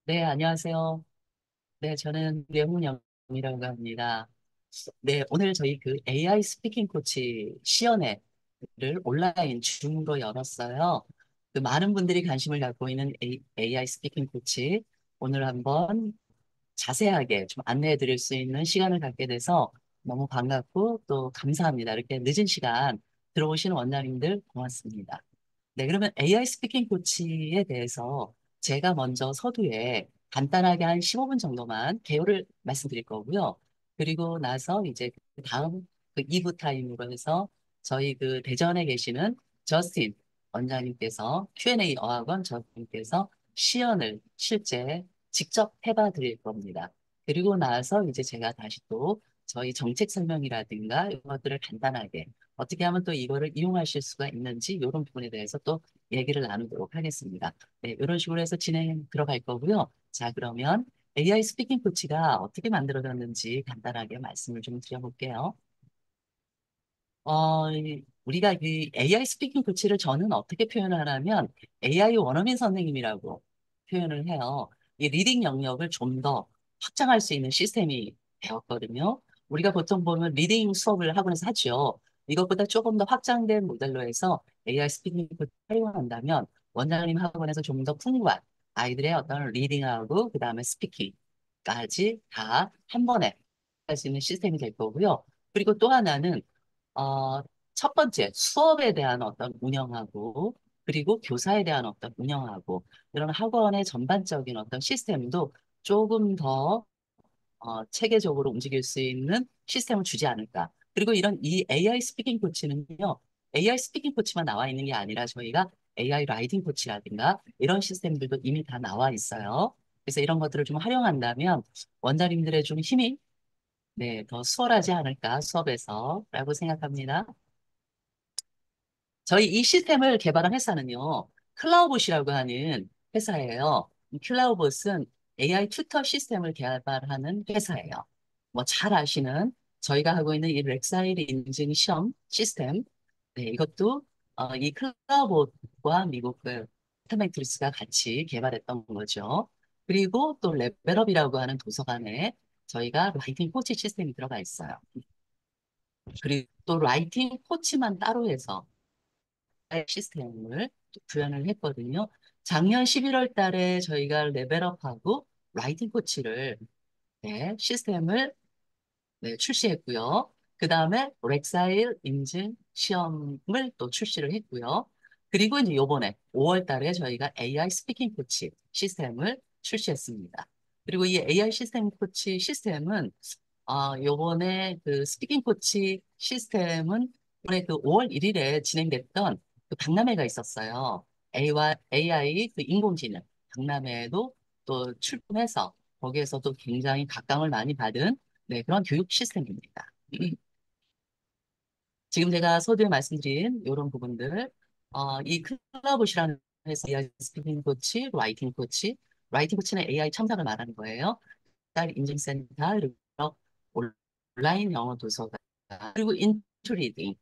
네, 안녕하세요. 네, 저는 뇌문영이라고 합니다. 네, 오늘 저희 그 AI 스피킹 코치 시연회를 온라인 줌으로 열었어요. 그 많은 분들이 관심을 갖고 있는 AI 스피킹 코치 오늘 한번 자세하게 좀 안내해 드릴 수 있는 시간을 갖게 돼서 너무 반갑고 또 감사합니다. 이렇게 늦은 시간 들어오신 원장님들 고맙습니다. 네, 그러면 AI 스피킹 코치에 대해서 제가 먼저 서두에 간단하게 한 15분 정도만 개요를 말씀드릴 거고요. 그리고 나서 이제 그 다음 그 2부 타임으로 해서 저희 그 대전에 계시는 저스틴 원장님께서 Q&A 어학원 저스틴께서 시연을 실제 직접 해봐 드릴 겁니다. 그리고 나서 이제 제가 다시 또 저희 정책 설명이라든가 이런 것들을 간단하게 어떻게 하면 또 이거를 이용하실 수가 있는지 이런 부분에 대해서 또 얘기를 나누도록 하겠습니다. 네, 이런 식으로 해서 진행 들어갈 거고요. 자, 그러면 AI 스피킹 코치가 어떻게 만들어졌는지 간단하게 말씀을 좀 드려볼게요. 우리가 그 AI 스피킹 코치를 저는 어떻게 표현을 하냐면 AI 원어민 선생님이라고 표현을 해요. 이 리딩 영역을 좀 더 확장할 수 있는 시스템이 되었거든요. 우리가 보통 보면 리딩 수업을 학원에서 하죠. 이것보다 조금 더 확장된 모델로 해서 AI 스피킹 코치를 활용한다면 원장님 학원에서 좀 더 풍부한 아이들의 어떤 리딩하고 그다음에 스피킹까지 다 한 번에 할 수 있는 시스템이 될 거고요. 그리고 또 하나는 어, 첫 번째, 수업에 대한 어떤 운영하고, 그리고 교사에 대한 어떤 운영하고, 이런 학원의 전반적인 어떤 시스템도 조금 더 체계적으로 움직일 수 있는 시스템을 주지 않을까. 그리고 이런 이 AI 스피킹 코치는요, AI 스피킹 코치만 나와 있는 게 아니라 저희가 AI 라이팅 코치라든가 이런 시스템들도 이미 다 나와 있어요. 그래서 이런 것들을 좀 활용한다면 원장님들의 좀 힘이 네, 더 수월하지 않을까 수업에서라고 생각합니다. 저희 이 시스템을 개발한 회사는요, 클라우봇이라고 하는 회사예요. 이 클라우봇은 AI 튜터 시스템을 개발하는 회사예요. 뭐 잘 아시는 저희가 하고 있는 이 렉사일 인증 시험 시스템, 네, 이것도 이 클라우봇과 미국 그 타멘트리스가 같이 개발했던 거죠. 그리고 또 레벨업이라고 하는 도서관에 저희가 라이팅 코치 시스템이 들어가 있어요. 그리고 또 라이팅 코치만 따로 해서 시스템을 구현을 했거든요. 작년 11월 달에 저희가 레벨업하고 라이팅 코치를 네, 시스템을 네, 출시했고요. 그 다음에 렉사일 인증 시험을 또 출시를 했고요. 그리고 이제 요번에 5월 달에 저희가 AI 스피킹 코치 시스템을 출시했습니다. 그리고 이 AI 시스템 코치 시스템은 요번에 그 스피킹 코치 시스템은 이번에 그 5월 1일에 진행됐던 그 박람회가 있었어요. AI 그 인공지능 박람회에도 또 출품해서 거기에서도 굉장히 각광을 많이 받은 네, 그런 교육 시스템입니다. 지금 제가 서두에 말씀드린 이런 부분들, 이 클라봇이라는 회사 AI 스피킹 코치, 라이팅 코치는 AI 첨삭을 말하는 거예요. 딸 인증센터, 그리고 온라인 영어 도서관, 그리고 인투리딩,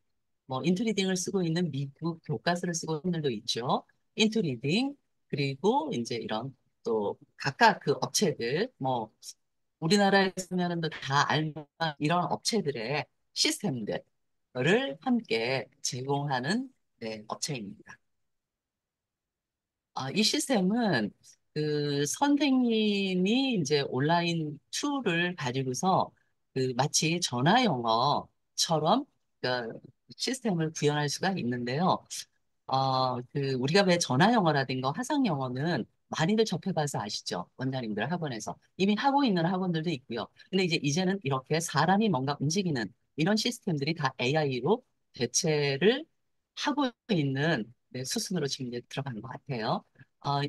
뭐 인투리딩을 쓰고 있는 미국 교과서를 쓰고 있는 분들도 있죠. 인투리딩, 그리고 이제 이런 또 각각 그 업체들, 뭐 우리나라에서는 다 알만한 이런 업체들의 시스템들을 함께 제공하는 네, 업체입니다. 이 시스템은 그 선생님이 이제 온라인 툴을 가지고서 그 마치 전화 영어처럼 그 시스템을 구현할 수가 있는데요. 그 우리가 왜 전화 영어라든가 화상 영어는 많이들 접해봐서 아시죠? 원장님들 학원에서 이미 하고 있는 학원들도 있고요. 근데 이제는 이렇게 사람이 뭔가 움직이는 이런 시스템들이 다 AI로 대체를 하고 있는 네, 수순으로 지금 이제 들어가는 것 같아요. 어,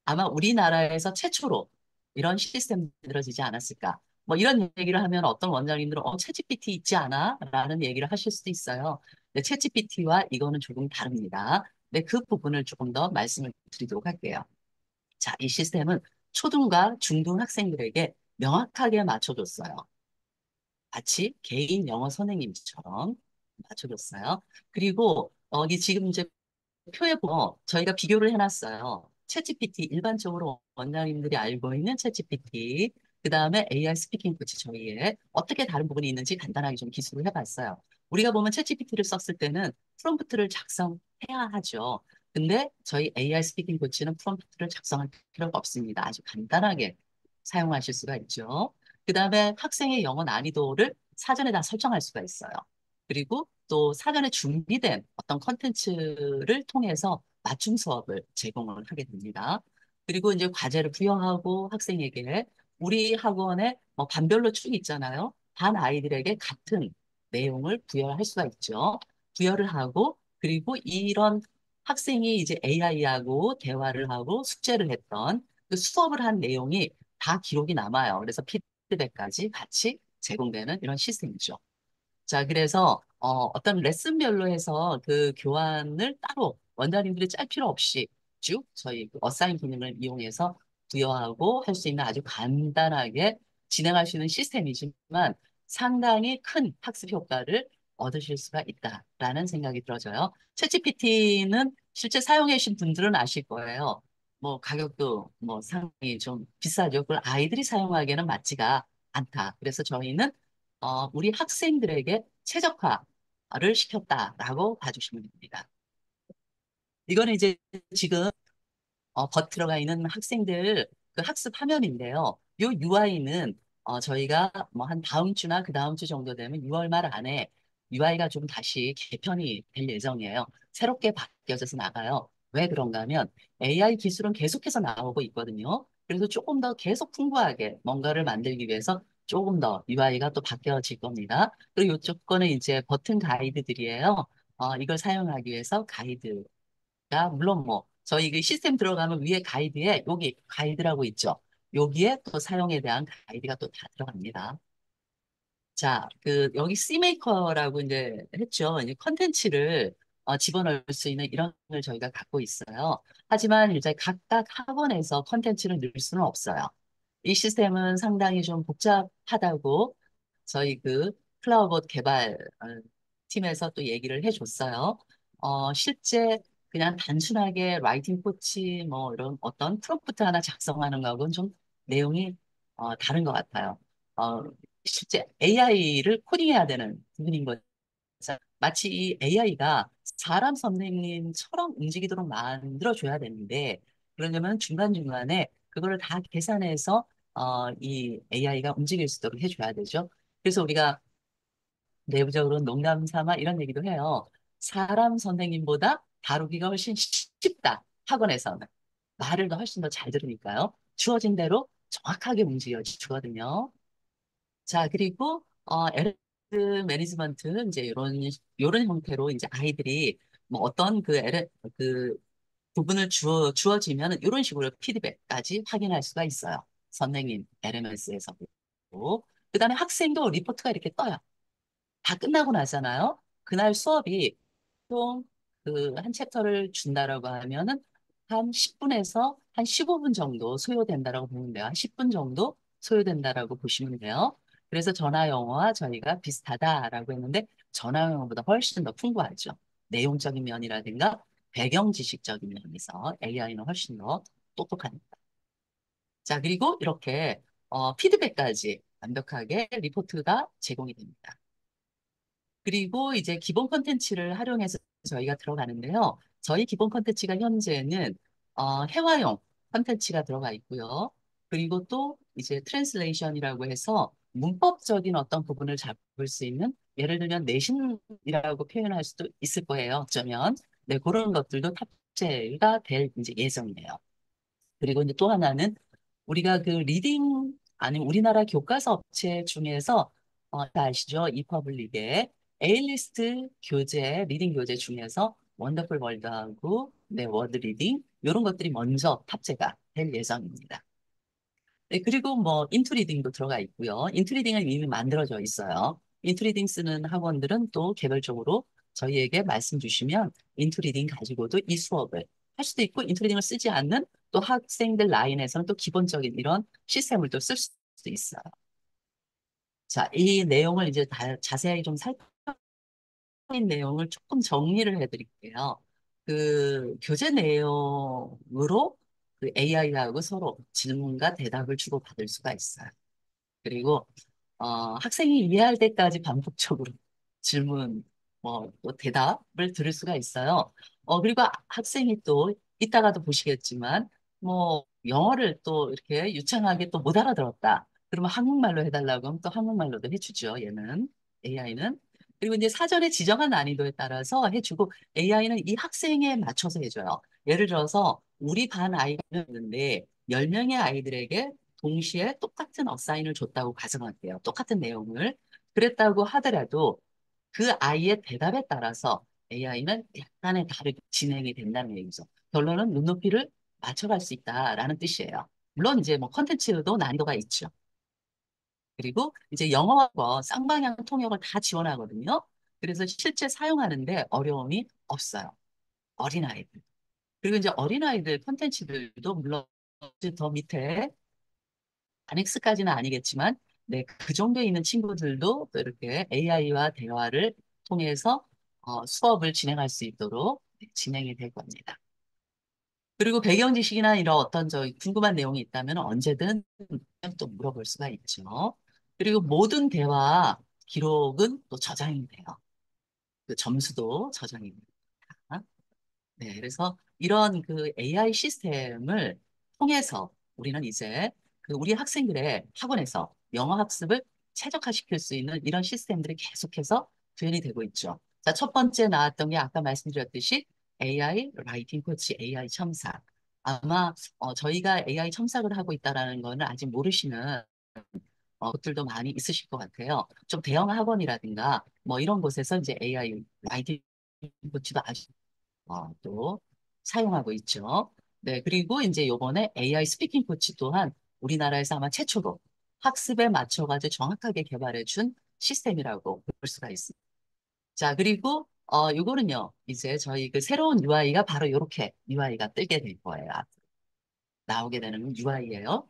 아마 우리나라에서 최초로 이런 시스템이 만들어지지 않았을까. 뭐 이런 얘기를 하면 어떤 원장님들은 챗GPT 있지 않아? 라는 얘기를 하실 수도 있어요. 네, 챗GPT와 이거는 조금 다릅니다. 네, 그 부분을 조금 더 말씀을 드리도록 할게요. 자, 이 시스템은 초등과 중등 학생들에게 명확하게 맞춰줬어요. 마치 개인 영어 선생님처럼 맞춰줬어요. 그리고 이 지금 이제 표에 보면 저희가 비교를 해놨어요. 챗GPT, 일반적으로 원장님들이 알고 있는 챗GPT, 그 다음에 AI 스피킹 코치 저희의 어떻게 다른 부분이 있는지 간단하게 좀 기술을 해봤어요. 우리가 보면 챗GPT를 썼을 때는 프롬프트를 작성해야 하죠. 근데 저희 AI 스피킹 코치는 프롬프트를 작성할 필요가 없습니다. 아주 간단하게 사용하실 수가 있죠. 그 다음에 학생의 영어 난이도를 사전에 다 설정할 수가 있어요. 그리고 또 사전에 준비된 어떤 컨텐츠를 통해서 맞춤 수업을 제공을 하게 됩니다. 그리고 이제 과제를 부여하고 학생에게 우리 학원에 뭐 반별로 축이 있잖아요. 반 아이들에게 같은 내용을 부여할 수가 있죠. 부여를 하고 그리고 이런 학생이 이제 AI하고 대화를 하고 숙제를 했던 그 수업을 한 내용이 다 기록이 남아요. 그래서 피드백까지 같이 제공되는 이런 시스템이죠. 자, 그래서 어떤 레슨별로 해서 그 교환을 따로 원장님들이 짤 필요 없이 쭉 저희 그 어사인 기능을 이용해서 부여하고 할 수 있는 아주 간단하게 진행할 수 있는 시스템이지만 상당히 큰 학습 효과를 얻으실 수가 있다라는 생각이 들어져요. 챗GPT는 실제 사용해 계신 분들은 아실 거예요. 뭐 가격도 뭐 상당히 좀 비싸죠. 그걸 아이들이 사용하기에는 맞지가 않다. 그래서 저희는 우리 학생들에게 최적화를 시켰다라고 봐주시면 됩니다. 이거는 이제 지금 들어가 있는 학생들 그 학습 화면인데요. 요 UI는 저희가 뭐 한 다음 주나 그 다음 주 정도 되면 6월 말 안에 UI가 좀 다시 개편이 될 예정이에요. 새롭게 바뀌어져서 나가요. 왜 그런가 하면 AI 기술은 계속해서 나오고 있거든요. 그래서 조금 더 계속 풍부하게 뭔가를 만들기 위해서 조금 더 UI가 또 바뀌어질 겁니다. 그리고 이쪽 거는 이제 버튼 가이드들이에요. 이걸 사용하기 위해서 가이드 물론 뭐 저희 그 시스템 들어가면 위에 가이드에 여기 가이드라고 있죠. 여기에 또 사용에 대한 가이드가 또 다 들어갑니다. 자, 그 여기 C메이커라고 이제 했죠. 이제 컨텐츠를 집어넣을 수 있는 이런 걸 저희가 갖고 있어요. 하지만 이제 각각 학원에서 컨텐츠를 넣을 수는 없어요. 이 시스템은 상당히 좀 복잡하다고 저희 그 클라우드 개발 팀에서 또 얘기를 해줬어요. 실제 그냥 단순하게 라이팅 코치 뭐 이런 어떤 프롬프트 하나 작성하는 거하고는 좀 내용이 다른 것 같아요. 어, 실제 AI를 코딩해야 되는 부분인 거죠. 마치 이 AI가 사람 선생님처럼 움직이도록 만들어줘야 되는데, 그러려면 중간중간에 그거를 다 계산해서 이 AI가 움직일 수 있도록 해줘야 되죠. 그래서 우리가 내부적으로 농담 삼아 이런 얘기도 해요. 사람 선생님보다 다루기가 훨씬 쉽다. 학원에서는. 말을 더 훨씬 더 잘 들으니까요. 주어진 대로 정확하게 움직여 주거든요. 자, 그리고 에르트 매니지먼트 이제 이런 형태로 이제 아이들이 뭐 어떤 그 부분을 주어지면 이런 식으로 피드백까지 확인할 수가 있어요. 선생님 LMS에서. 그다음에 학생도 리포트가 이렇게 떠요. 다 끝나고 나잖아요. 그날 수업이 보통 그 한 챕터를 준다라고 하면은 한 10분에서 한 15분 정도 소요된다라고 보면 돼요. 한 10분 정도 소요된다라고 보시면 돼요. 그래서 전화 영어와 저희가 비슷하다라고 했는데 전화 영어보다 훨씬 더 풍부하죠. 내용적인 면이라든가 배경 지식적인 면에서 AI는 훨씬 더 똑똑합니다. 자, 그리고 이렇게 피드백까지 완벽하게 리포트가 제공이 됩니다. 그리고 이제 기본 컨텐츠를 활용해서 저희가 들어가는데요. 저희 기본 컨텐츠가 현재는 회화용 컨텐츠가 들어가 있고요. 그리고 또 이제 트랜슬레이션이라고 해서 문법적인 어떤 부분을 잡을 수 있는 예를 들면 내신이라고 표현할 수도 있을 거예요. 어쩌면 네, 그런 것들도 탑재가 될 이제 예정이에요. 그리고 이제 또 하나는 우리가 그 리딩 아니면 우리나라 교과서 업체 중에서 다 아시죠? 이퍼블릭의 A리스트 교재, 리딩 교재 중에서 원더풀 월드하고 네, 워드 리딩 이런 것들이 먼저 탑재가 될 예정입니다. 네, 그리고 뭐 인투리딩도 들어가 있고요. 인투리딩은 이미 만들어져 있어요. 인투리딩 쓰는 학원들은 또 개별적으로 저희에게 말씀 주시면 인투리딩 가지고도 이 수업을 할 수도 있고 인투리딩을 쓰지 않는 또 학생들 라인에서는 또 기본적인 이런 시스템을 또 쓸 수도 있어요. 자, 이 내용을 이제 자세히 좀 살펴본 내용을 조금 정리를 해드릴게요. 그 교재 내용으로 그 AI하고 서로 질문과 대답을 주고받을 수가 있어요. 그리고 학생이 이해할 때까지 반복적으로 질문, 또 대답을 들을 수가 있어요. 그리고 학생이 또 이따가도 보시겠지만, 영어를 또 이렇게 유창하게 또 못 알아들었다. 그러면 한국말로 해달라고 하면 또 한국말로도 해주죠, 얘는, AI는. 그리고 이제 사전에 지정한 난이도에 따라서 해주고, AI는 이 학생에 맞춰서 해줘요. 예를 들어서, 우리 반 아이가 있는데, 10명의 아이들에게 동시에 똑같은 어사인을 줬다고 가정할게요. 똑같은 내용을. 그랬다고 하더라도 그 아이의 대답에 따라서 AI는 약간의 다르게 진행이 된다는 얘기죠. 결론은 눈높이를 맞춰갈 수 있다라는 뜻이에요. 물론 이제 뭐 컨텐츠도 난이도가 있죠. 그리고 이제 영어와 쌍방향 통역을 다 지원하거든요. 그래서 실제 사용하는데 어려움이 없어요. 어린아이들. 그리고 이제 어린아이들 컨텐츠들도 물론 더 밑에 아넥스까지는 아니겠지만, 네, 그 정도에 있는 친구들도 또 이렇게 AI와 대화를 통해서 수업을 진행할 수 있도록 네, 진행이 될 겁니다. 그리고 배경 지식이나 이런 어떤 궁금한 내용이 있다면 언제든 또 물어볼 수가 있죠. 그리고 모든 대화 기록은 또 저장이 돼요. 그 점수도 저장이 됩니다. 네, 그래서 이런 그 AI 시스템을 통해서 우리는 이제 그 우리 학생들의 학원에서 영어 학습을 최적화시킬 수 있는 이런 시스템들이 계속해서 구현이 되고 있죠. 자, 첫 번째 나왔던 게 아까 말씀드렸듯이 AI 라이팅 코치, AI 첨삭. 아마 저희가 AI 첨삭을 하고 있다라는 거는 아직 모르시는 것들도 많이 있으실 것 같아요. 좀 대형 학원이라든가 뭐 이런 곳에서 이제 AI 라이팅 코치도 아주 또 사용하고 있죠. 네, 그리고 이제 요번에 AI 스피킹 코치 또한 우리나라에서 아마 최초로 학습에 맞춰가지고 정확하게 개발해 준 시스템이라고 볼 수가 있습니다. 자, 그리고 요거는요, 이제 저희 그 새로운 UI가 바로 이렇게 UI가 뜨게 될 거예요. 나오게 되는 UI예요.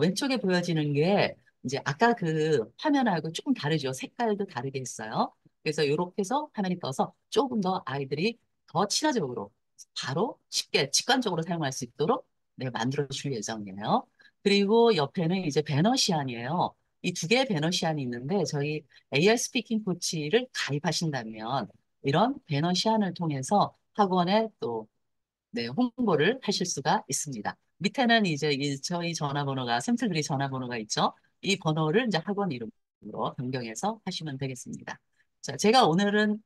왼쪽에 보여지는 게 이제 아까 그 화면하고 조금 다르죠. 색깔도 다르게 했어요. 그래서 이렇게 해서 화면이 떠서 조금 더 아이들이 더 친화적으로 바로 쉽게 직관적으로 사용할 수 있도록 네, 만들어 줄 예정이에요. 그리고 옆에는 이제 배너 시안이에요. 이 두 개의 배너 시안이 있는데 저희 AI 스피킹 코치를 가입하신다면 이런 배너 시안을 통해서 학원에 또 네, 홍보를 하실 수가 있습니다. 밑에는 이제 저희 전화번호가, 샘플들이 전화번호가 있죠. 이 번호를 이제 학원 이름으로 변경해서 하시면 되겠습니다. 자, 제가 오늘은,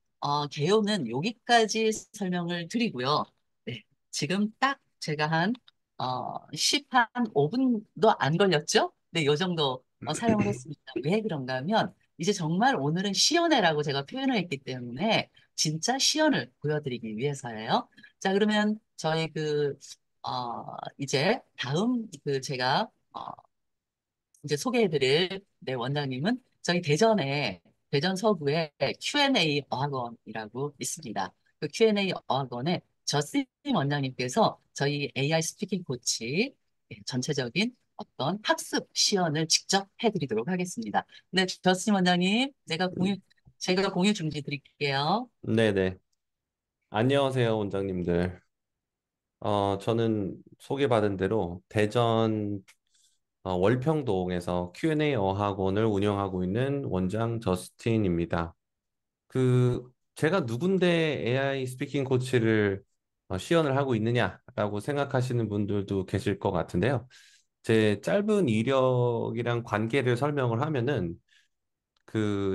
개요는 여기까지 설명을 드리고요. 네, 지금 딱 제가 한 5분도 안 걸렸죠? 네, 요 정도 사용을 했습니다. 왜 그런가 하면, 이제 정말 오늘은 시연회라고 제가 표현을 했기 때문에, 진짜 시연을 보여드리기 위해서예요. 자, 그러면 저희 이제 다음 제가, 이제 소개해드릴 네, 원장님은 저희 대전 서구에 Q&A 어학원이라고 있습니다. 그 Q&A 어학원에 저스틴 원장님께서 저희 AI 스피킹 코치 전체적인 어떤 학습 시연을 직접 해드리도록 하겠습니다. 네, 저스틴 원장님, 제가 공유 중지 드릴게요. 네네. 안녕하세요, 원장님들. 저는 소개받은 대로 대전 월평동에서 Q&A 어학원을 운영하고 있는 원장 저스틴입니다. 제가 누군데 AI 스피킹 코치를 시연을 하고 있느냐라고 생각하시는 분들도 계실 것 같은데요. 제 짧은 이력이랑 관계를 설명을 하면은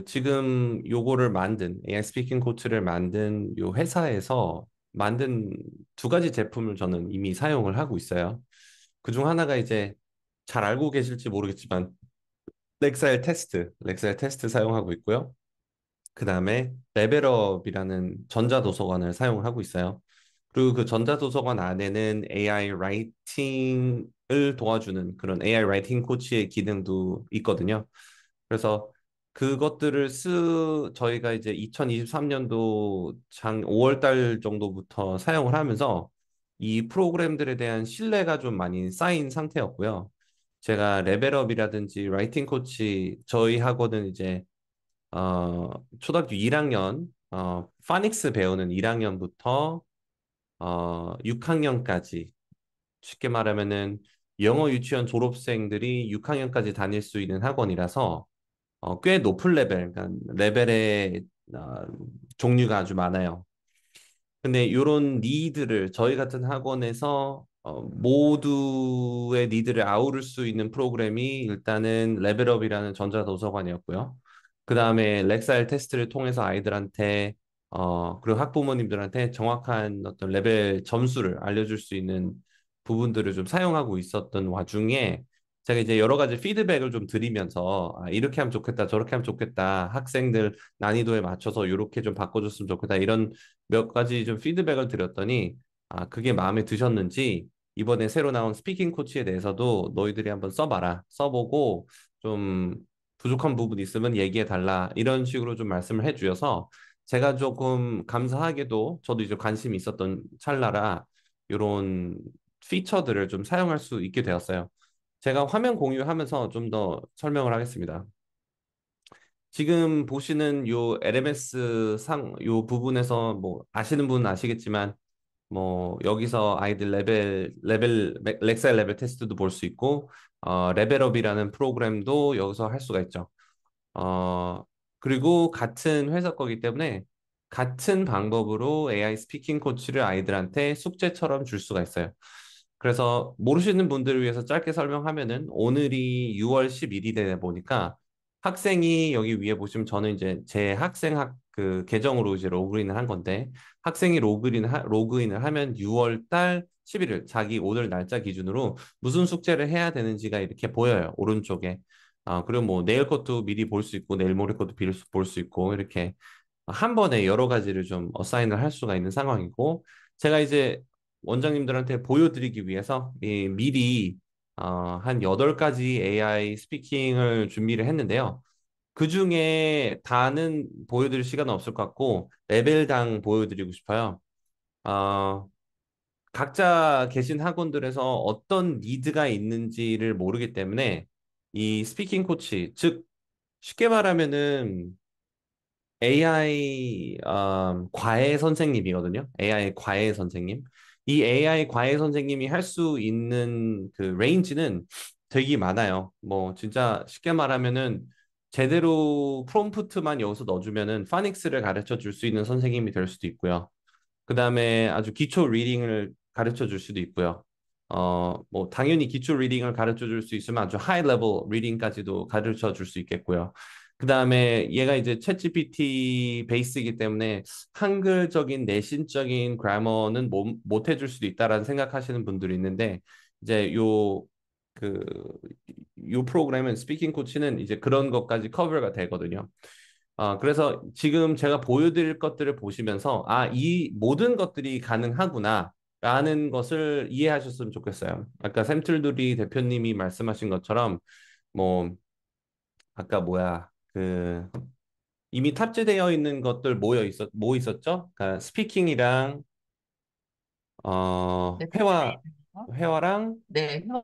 지금 요거를 만든 AI 스피킹 코치를 만든 요 회사에서 만든 두 가지 제품을 저는 이미 사용을 하고 있어요. 그중 하나가 이제 잘 알고 계실지 모르겠지만 렉사일 테스트 사용하고 있고요. 그 다음에 레벨업이라는 전자도서관을 사용을 하고 있어요. 그리고 그 전자도서관 안에는 AI 라이팅을 도와주는 그런 AI 라이팅 코치의 기능도 있거든요. 그래서 저희가 이제 2023년도 5월 달 정도부터 사용을 하면서 이 프로그램들에 대한 신뢰가 좀 많이 쌓인 상태였고요. 제가 레벨업이라든지 라이팅 코치 저희 학원은 이제 초등학교 1학년 파닉스 배우는 1학년부터 6학년까지 쉽게 말하면은 영어 유치원 졸업생들이 6학년까지 다닐 수 있는 학원이라서 꽤 높은 레벨, 그러니까 레벨의 어, 종류가 아주 많아요. 근데 이런 니드를 저희 같은 학원에서 모두의 니드를 아우를 수 있는 프로그램이 일단은 레벨업이라는 전자도서관이었고요. 그 다음에 렉사일 테스트를 통해서 아이들한테 그리고 학부모님들한테 정확한 어떤 레벨 점수를 알려줄 수 있는 부분들을 좀 사용하고 있었던 와중에 제가 이제 여러 가지 피드백을 좀 드리면서 이렇게 하면 좋겠다, 저렇게 하면 좋겠다, 학생들 난이도에 맞춰서 이렇게 좀 바꿔줬으면 좋겠다 이런 몇 가지 좀 피드백을 드렸더니 그게 마음에 드셨는지 이번에 새로 나온 스피킹 코치에 대해서도 너희들이 한번 써봐라. 써보고 좀 부족한 부분 있으면 얘기해 달라. 이런 식으로 좀 말씀을 해주셔서 제가 조금 감사하게도 저도 이제 관심이 있었던 찰나라 이런 피처들을 좀 사용할 수 있게 되었어요. 제가 화면 공유하면서 좀 더 설명을 하겠습니다. 지금 보시는 요 LMS 요 부분에서 뭐 아시는 분은 아시겠지만 뭐 여기서 아이들 렉셀 레벨 테스트도 볼 수 있고 레벨업이라는 프로그램도 여기서 할 수가 있죠. 어 그리고 같은 회사 거기 때문에 같은 방법으로 AI 스피킹 코치를 아이들한테 숙제처럼 줄 수가 있어요. 그래서 모르시는 분들을 위해서 짧게 설명하면은 오늘이 6월 11일에 보니까 학생이 여기 위에 보시면 저는 이제 제 그 계정으로 이제 로그인을 한 건데 학생이 로그인을 하면 6월 달 11일 자기 오늘 날짜 기준으로 무슨 숙제를 해야 되는지가 이렇게 보여요. 오른쪽에. 그리고 뭐 내일 것도 미리 볼 수 있고 내일 모레 것도 볼 수 있고 이렇게 한 번에 여러 가지를 좀 어사인을 할 수가 있는 상황이고 제가 이제 원장님들한테 보여드리기 위해서 미리 한 8가지 AI 스피킹을 준비를 했는데요. 그 중에 다는 보여드릴 시간은 없을 것 같고 레벨당 보여드리고 싶어요. 어, 각자 계신 학원들에서 어떤 니드가 있는지를 모르기 때문에 이 스피킹 코치, 즉 쉽게 말하면은 AI 과외 선생님이거든요. AI 과외 선생님. 이 AI 과외 선생님이 할 수 있는 그 레인지는 되게 많아요. 뭐 진짜 쉽게 말하면은 제대로 프롬프트만 여기서 넣어주면은 파닉스를 가르쳐 줄 수 있는 선생님이 될 수도 있고요. 그 다음에 아주 기초 리딩을 가르쳐 줄 수도 있고요. 뭐, 당연히 기초 리딩을 가르쳐 줄 수 있으면 아주 하이 레벨 리딩까지도 가르쳐 줄 수 있겠고요. 그 다음에 얘가 이제 챗GPT 베이스이기 때문에 한글적인 내신적인 그래머는 못 해줄 수도 있다라는 생각하시는 분들이 있는데, 이제 그, 요 프로그램은 스피킹 코치는 이제 그런 것까지 커버가 되거든요. 그래서 지금 제가 보여드릴 것들을 보시면서, 이 모든 것들이 가능하구나, 라는 것을 이해하셨으면 좋겠어요. 아까 샘틀두리 대표님이 말씀하신 것처럼, 뭐, 아까 이미 탑재되어 있는 것들 뭐 있었죠? 그러니까 스피킹이랑, 네, 회화랑 네, 회화,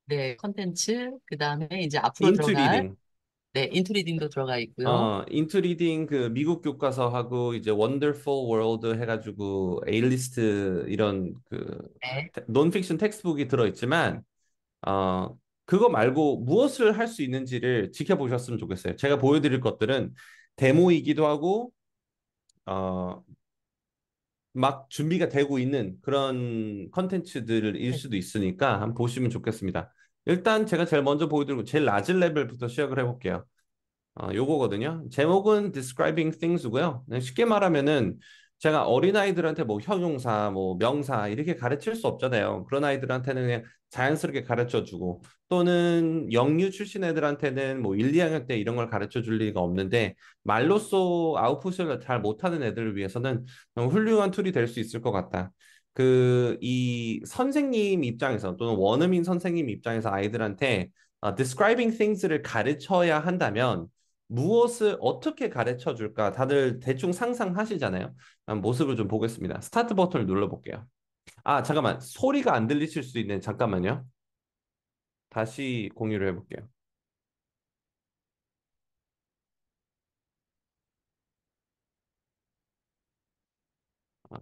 네, 컨텐츠, 그 다음에 이제 앞으로 인투 들어갈, 리딩. 네, 인투리딩도 들어가 있고요. 인투 리딩 그 미국 교과서하고 이제 원더풀 월드 해가지고 A리스트 이런 그 네. 논픽션 텍스트북이 들어있지만 그거 말고 무엇을 할 수 있는지를 지켜보셨으면 좋겠어요. 제가 보여드릴 것들은 데모이기도 하고 어, 막 준비가 되고 있는 그런 컨텐츠들일 네. 수도 있으니까 한번 보시면 좋겠습니다. 일단 제가 제일 먼저 보여드리고 제일 낮은 레벨부터 시작을 해볼게요. 요거거든요. 제목은 Describing Things고요. 그냥 쉽게 말하면은 제가 어린아이들한테 뭐 형용사, 뭐 명사 이렇게 가르칠 수 없잖아요. 그런 아이들한테는 그냥 자연스럽게 가르쳐 주고 또는 영유 출신 애들한테는 뭐 1, 2학년 때 이런 걸 가르쳐 줄 리가 없는데 말로써 아웃풋을 잘 못하는 애들을 위해서는 훌륭한 툴이 될 수 있을 것 같다. 이 선생님 입장에서 또는 원어민 선생님 입장에서 아이들한테 describing things를 가르쳐야 한다면 무엇을 어떻게 가르쳐 줄까? 다들 대충 상상하시잖아요. 모습을 좀 보겠습니다. 스타트 버튼을 눌러볼게요. 잠깐만. 소리가 안 들리실 수 있네. 잠깐만요. 다시 공유를 해볼게요.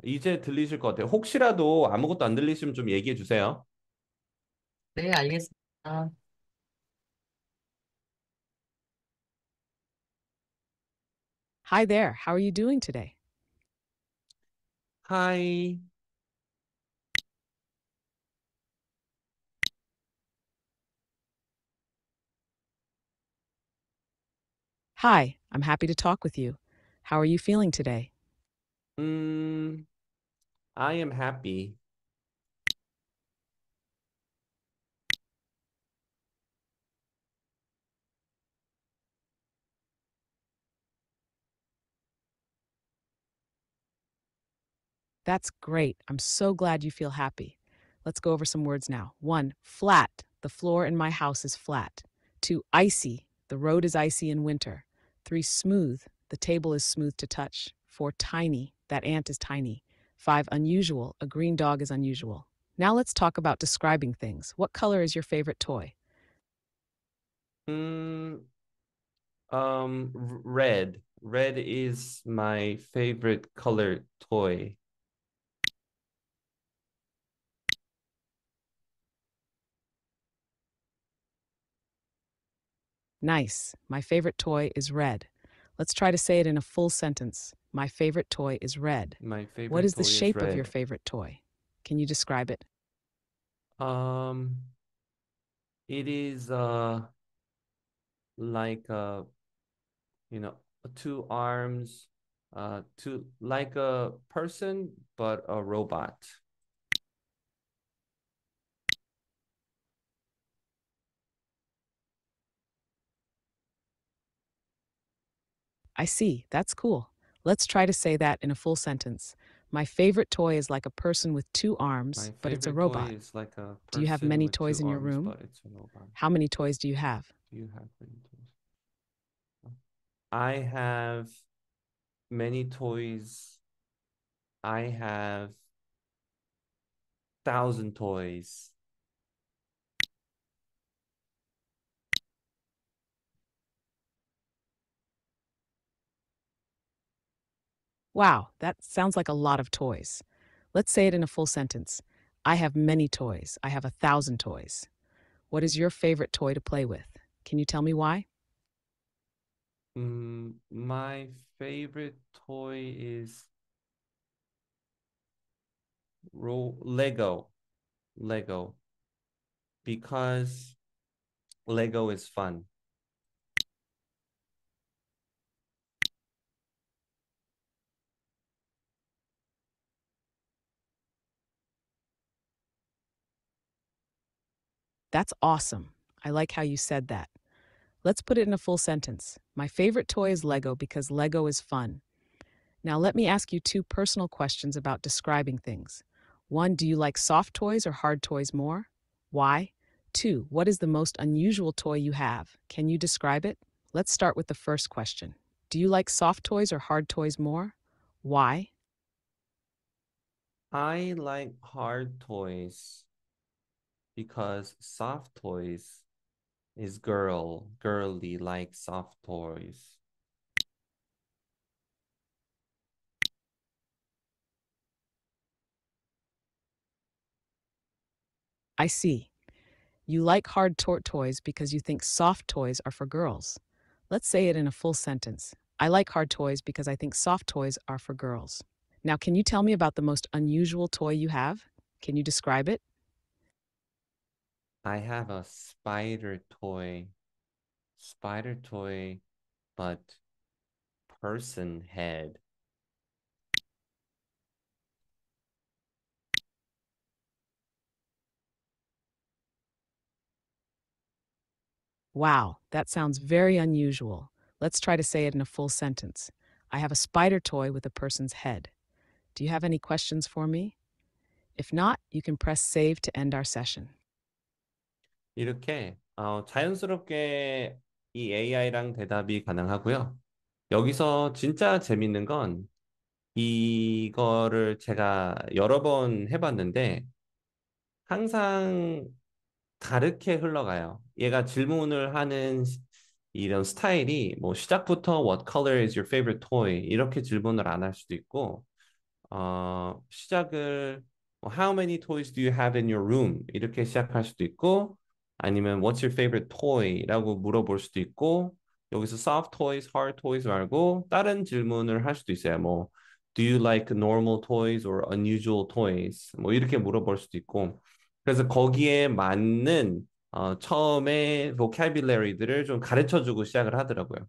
이제 들리실 것 같아요. 혹시라도 아무것도 안 들리시면 좀 얘기해 주세요. 네, 알겠습니다. Hi there, how are you doing today? 하이, Hi, I'm happy to talk with you. How are you feeling today? 음, I am happy. That's great. I'm so glad you feel happy. Let's go over some words now. 1. Flat. The floor in my house is flat. 2. Icy. The road is icy in winter. 3. Smooth. The table is smooth to touch. 4. Tiny. That ant is tiny. 5. Unusual. A green dog is unusual. Now let's talk about describing things. What color is your favorite toy? 음, red. Red is my favorite color toy. Nice. My favorite toy is red. Let's try to say it in a full sentence. My favorite toy is red. My What favorite is the toy is shape of your red. favorite toy? Can you describe it? Um, it is like you know, two arms, two like a person but a robot. I see. That's cool. Let's try to say that in a full sentence. My favorite toy is like a person with two arms, My but it's a favorite toy robot. is like a Do you have person many with toys two in your arms, room? but it's a robot. How many toys do you have? Do you have many toys? I have many toys. I have 1,000 toys. Wow, that sounds like a lot of toys. Let's say it in a full sentence. I have many toys. I have 1,000 toys. What is your favorite toy to play with? Can you tell me why? My favorite toy is Lego. Lego. Because Lego is fun. That's awesome. I like how you said that. Let's put it in a full sentence. My favorite toy is Lego because Lego is fun. Now, let me ask you two personal questions about describing things. One, do you like soft toys or hard toys more? Why? Two, what is the most unusual toy you have? Can you describe it? Let's start with the first question. Do you like soft toys or hard toys more? Why? I like hard toys because soft toys is girly like soft toys. I see. You like hard toys because you think soft toys are for girls. Let's say it in a full sentence. I like hard toys because I think soft toys are for girls. Now, can you tell me about the most unusual toy you have? Can you describe it? I have a spider toy, but person head. Wow, that sounds very unusual. Let's try to say it in a full sentence. I have a spider toy with a person's head. Do you have any questions for me? If not, you can press save to end our session. 이렇게 자연스럽게 이 AI랑 대답이 가능하고요. 여기서 진짜 재밌는 건 이거를 제가 여러 번 해봤는데 항상 다르게 흘러가요. 얘가 질문을 하는 이런 스타일이 뭐 시작부터 What color is your favorite toy? 이렇게 질문을 안 할 수도 있고 시작을 How many toys do you have in your room? 이렇게 시작할 수도 있고, 아니면 What's your favorite toy? 라고 물어볼 수도 있고, 여기서 soft toys, hard toys 말고 다른 질문을 할 수도 있어요. 뭐 Do you like normal toys or unusual toys? 뭐 이렇게 물어볼 수도 있고. 그래서 거기에 맞는 처음에 vocabulary들을 좀 가르쳐주고 시작을 하더라고요.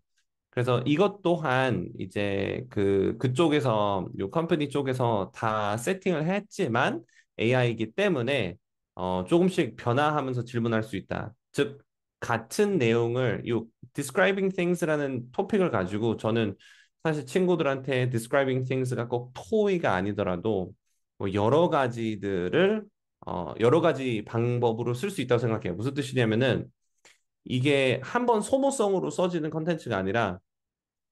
그래서 이것 또한 이제 그쪽에서 요 컴퍼니 쪽에서 다 세팅을 했지만 AI이기 때문에 조금씩 변화하면서 질문할 수 있다. 즉 같은 내용을 요 describing things라는 토픽을 가지고 저는 사실 친구들한테 describing things가 꼭 토의가 아니더라도 뭐 여러 가지 방법으로 쓸 수 있다고 생각해요. 무슨 뜻이냐면은 이게 한 번 소모성으로 써지는 컨텐츠가 아니라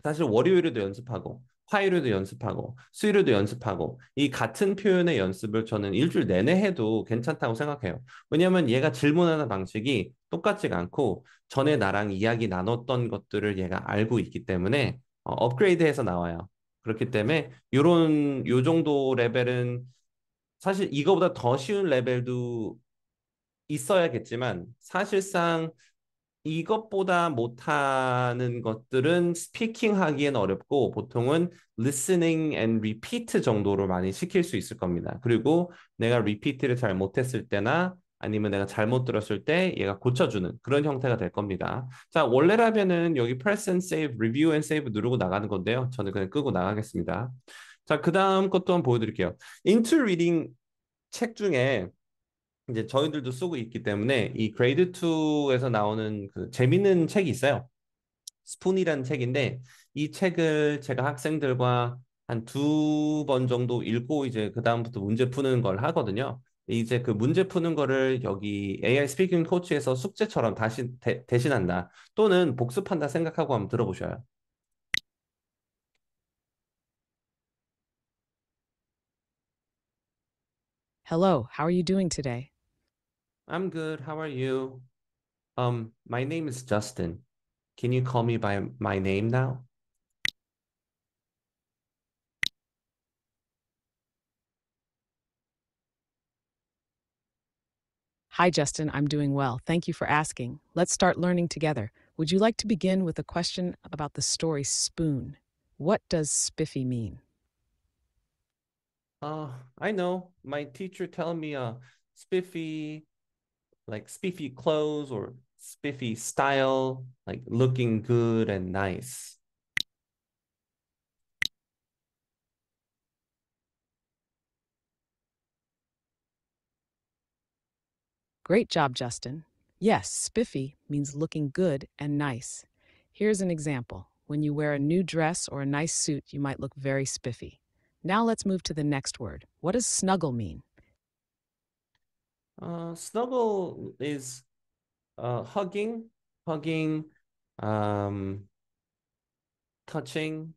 사실 월요일에도 연습하고 화요일에도 연습하고 수요일에도 연습하고 이 같은 표현의 연습을 저는 일주일 내내 해도 괜찮다고 생각해요. 왜냐하면 얘가 질문하는 방식이 똑같지가 않고 전에 나랑 이야기 나눴던 것들을 얘가 알고 있기 때문에 업그레이드해서 나와요. 그렇기 때문에 요 정도 레벨은 사실 이거보다 더 쉬운 레벨도 있어야겠지만 사실상 이것보다 못하는 것들은 스피킹 하기엔 어렵고 보통은 listening and repeat 정도로 많이 시킬 수 있을 겁니다. 그리고 내가 repeat를 잘 못했을 때나 아니면 내가 잘못 들었을 때 얘가 고쳐주는 그런 형태가 될 겁니다. 자, 원래라면은 여기 press and save, review and save 누르고 나가는 건데요. 저는 그냥 끄고 나가겠습니다. 자, 그 다음 것도 한번 보여드릴게요. Into Reading 책 중에 이제 저희들도 쓰고 있기 때문에 이 그레이드 2에서 나오는 그 재밌는 책이 있어요. 스푼이라는 책인데 이 책을 제가 학생들과 한 두 번 정도 읽고 이제 그다음부터 문제 푸는 걸 하거든요. 이제 그 문제 푸는 거를 여기 AI 스피킹 코치에서 숙제처럼 다시 대신한다 또는 복습한다 생각하고 한번 들어보셔요. Hello, how are you doing today? I'm good. How are you? My name is Justin. Can you call me by my name now? Hi, Justin. I'm doing well. Thank you for asking. Let's start learning together. Would you like to begin with a question about the story Spoon? What does spiffy mean? I know. My teacher telling me spiffy, like spiffy clothes or spiffy style, like looking good and nice. Great job, Justin. Yes, spiffy means looking good and nice. Here's an example. When you wear a new dress or a nice suit, you might look very spiffy. Now let's move to the next word. What does snuggle mean? Snuggle is hugging, hugging, um, touching.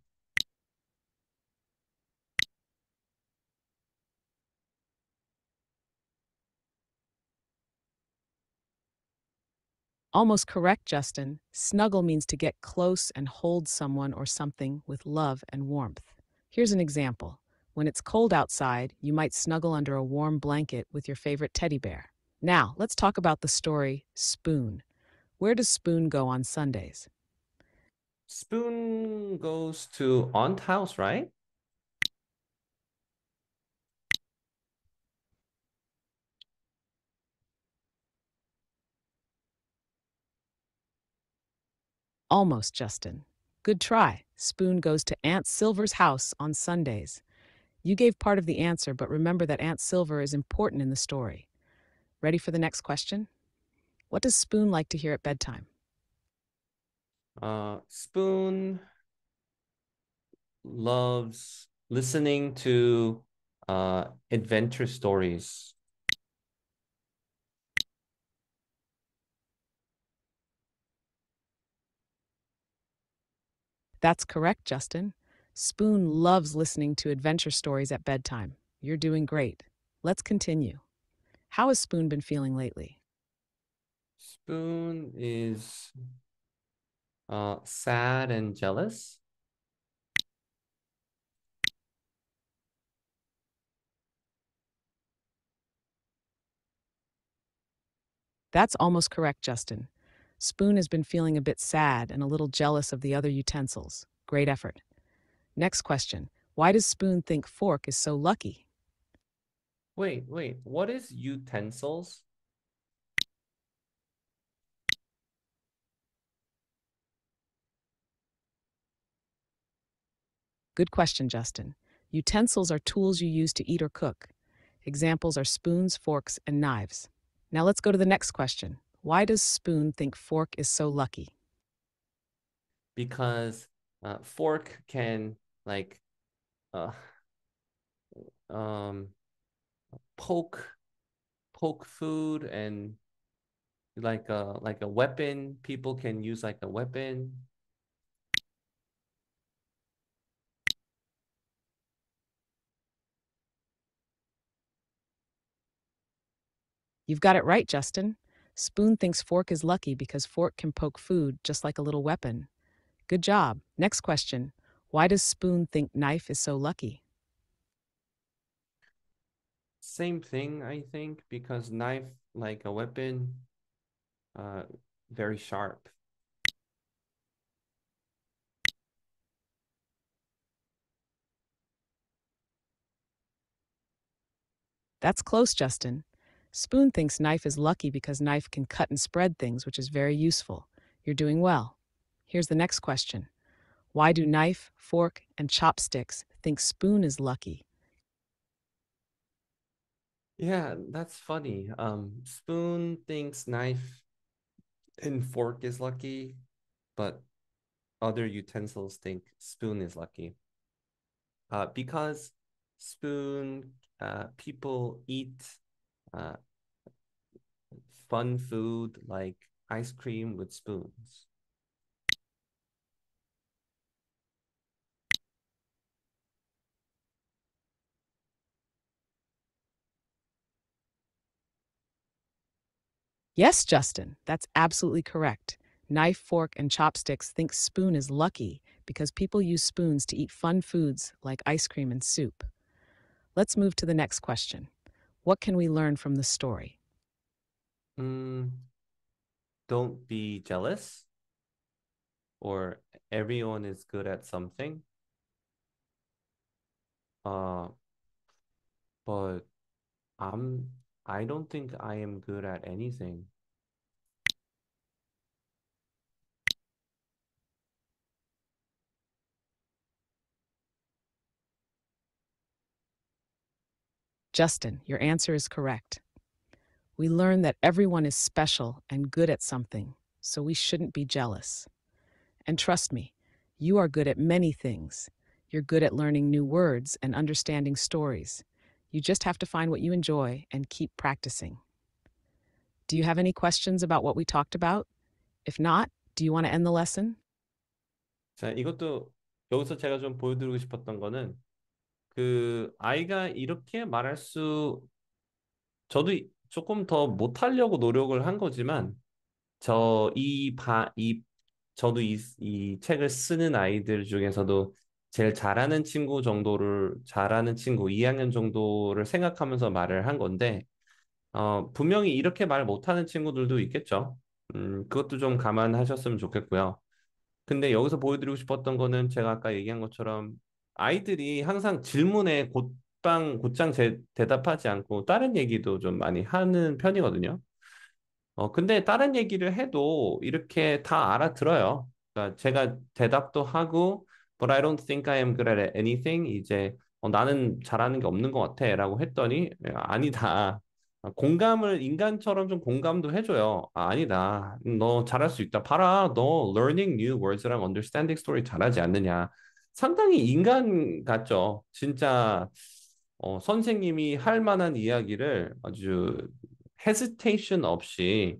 Almost correct, Justin. Snuggle means to get close and hold someone or something with love and warmth. Here's an example. When it's cold outside, you might snuggle under a warm blanket with your favorite teddy bear. Now, let's talk about the story Spoon. Where does Spoon go on Sundays? Spoon goes to aunt house, right? Almost, Justin. Good try. Spoon goes to Aunt Silver's house on Sundays. You gave part of the answer, but remember that Aunt Silver is important in the story. Ready for the next question? What does Spoon like to hear at bedtime? Spoon loves listening to adventure stories. That's correct, Justin. Spoon loves listening to adventure stories at bedtime. You're doing great. Let's continue. How has Spoon been feeling lately? Spoon is sad and jealous. That's almost correct, Justin. Spoon has been feeling a bit sad and a little jealous of the other utensils. Great effort. Next question. Why does Spoon think Fork is so lucky? Wait, what is utensils? Good question, Justin. Utensils are tools you use to eat or cook. Examples are spoons, forks, and knives. Now let's go to the next question. Why does Spoon think Fork is so lucky? Because fork can like uh, um, poke food and like a weapon. People can use like a weapon. You've got it right, Justin. Spoon thinks Fork is lucky because Fork can poke food just like a little weapon. Good job. Next question. Why does Spoon think Knife is so lucky? Same thing, I think, because knife like a weapon, uh, very sharp. That's close, Justin. Spoon thinks Knife is lucky because Knife can cut and spread things, which is very useful. You're doing well. Here's the next question. Why do Knife, Fork, and Chopsticks think Spoon is lucky? Yeah, that's funny. Spoon thinks knife and fork is lucky, but other utensils think spoon is lucky. Because spoon, people eat uh, fun food like ice cream with spoons. Yes, Justin, that's absolutely correct. Knife, Fork, and Chopsticks think Spoon is lucky because people use spoons to eat fun foods like ice cream and soup. Let's move to the next question. What can we learn from the story? Mm, don't be jealous, or everyone is good at something. Uh, but I'm I don't think I am good at anything. Justin, your answer is correct. We learn that everyone is special and good at something, so we shouldn't be jealous. And trust me, you are good at many things. You're good at learning new words and understanding stories. You just have to find what you enjoy and keep practicing. Do you have any questions about what we talked about? If not, do you want to end the lesson? 자, 이것도 여기서 제가 좀 보여드리고 싶었던 거는 그 아이가 이렇게 말할 수 저도 조금 더 못하려고 노력을 한 거지만 이 저도 이 책을 쓰는 아이들 중에서도 제일 잘하는 친구 정도를 잘하는 친구 2학년 정도를 생각하면서 말을 한 건데 분명히 이렇게 말 못하는 친구들도 있겠죠. 그것도 좀 감안하셨으면 좋겠고요. 근데 여기서 보여드리고 싶었던 거는 제가 아까 얘기한 것처럼 아이들이 항상 질문에 곧장 대답하지 않고 다른 얘기도 좀 많이 하는 편이거든요. 근데 다른 얘기를 해도 이렇게 다 알아들어요. 그러니까 제가 대답도 하고, but I don't think I am good at anything. 이제 나는 잘하는 게 없는 것 같아. 라고 했더니, 아니다. 공감을 인간처럼 좀 공감도 해줘요. 아니다. 너 잘할 수 있다. 봐라. 너 learning new words랑 understanding story 잘하지 않느냐. 상당히 인간 같죠. 진짜 선생님이 할 만한 이야기를 아주 헤지테이션 없이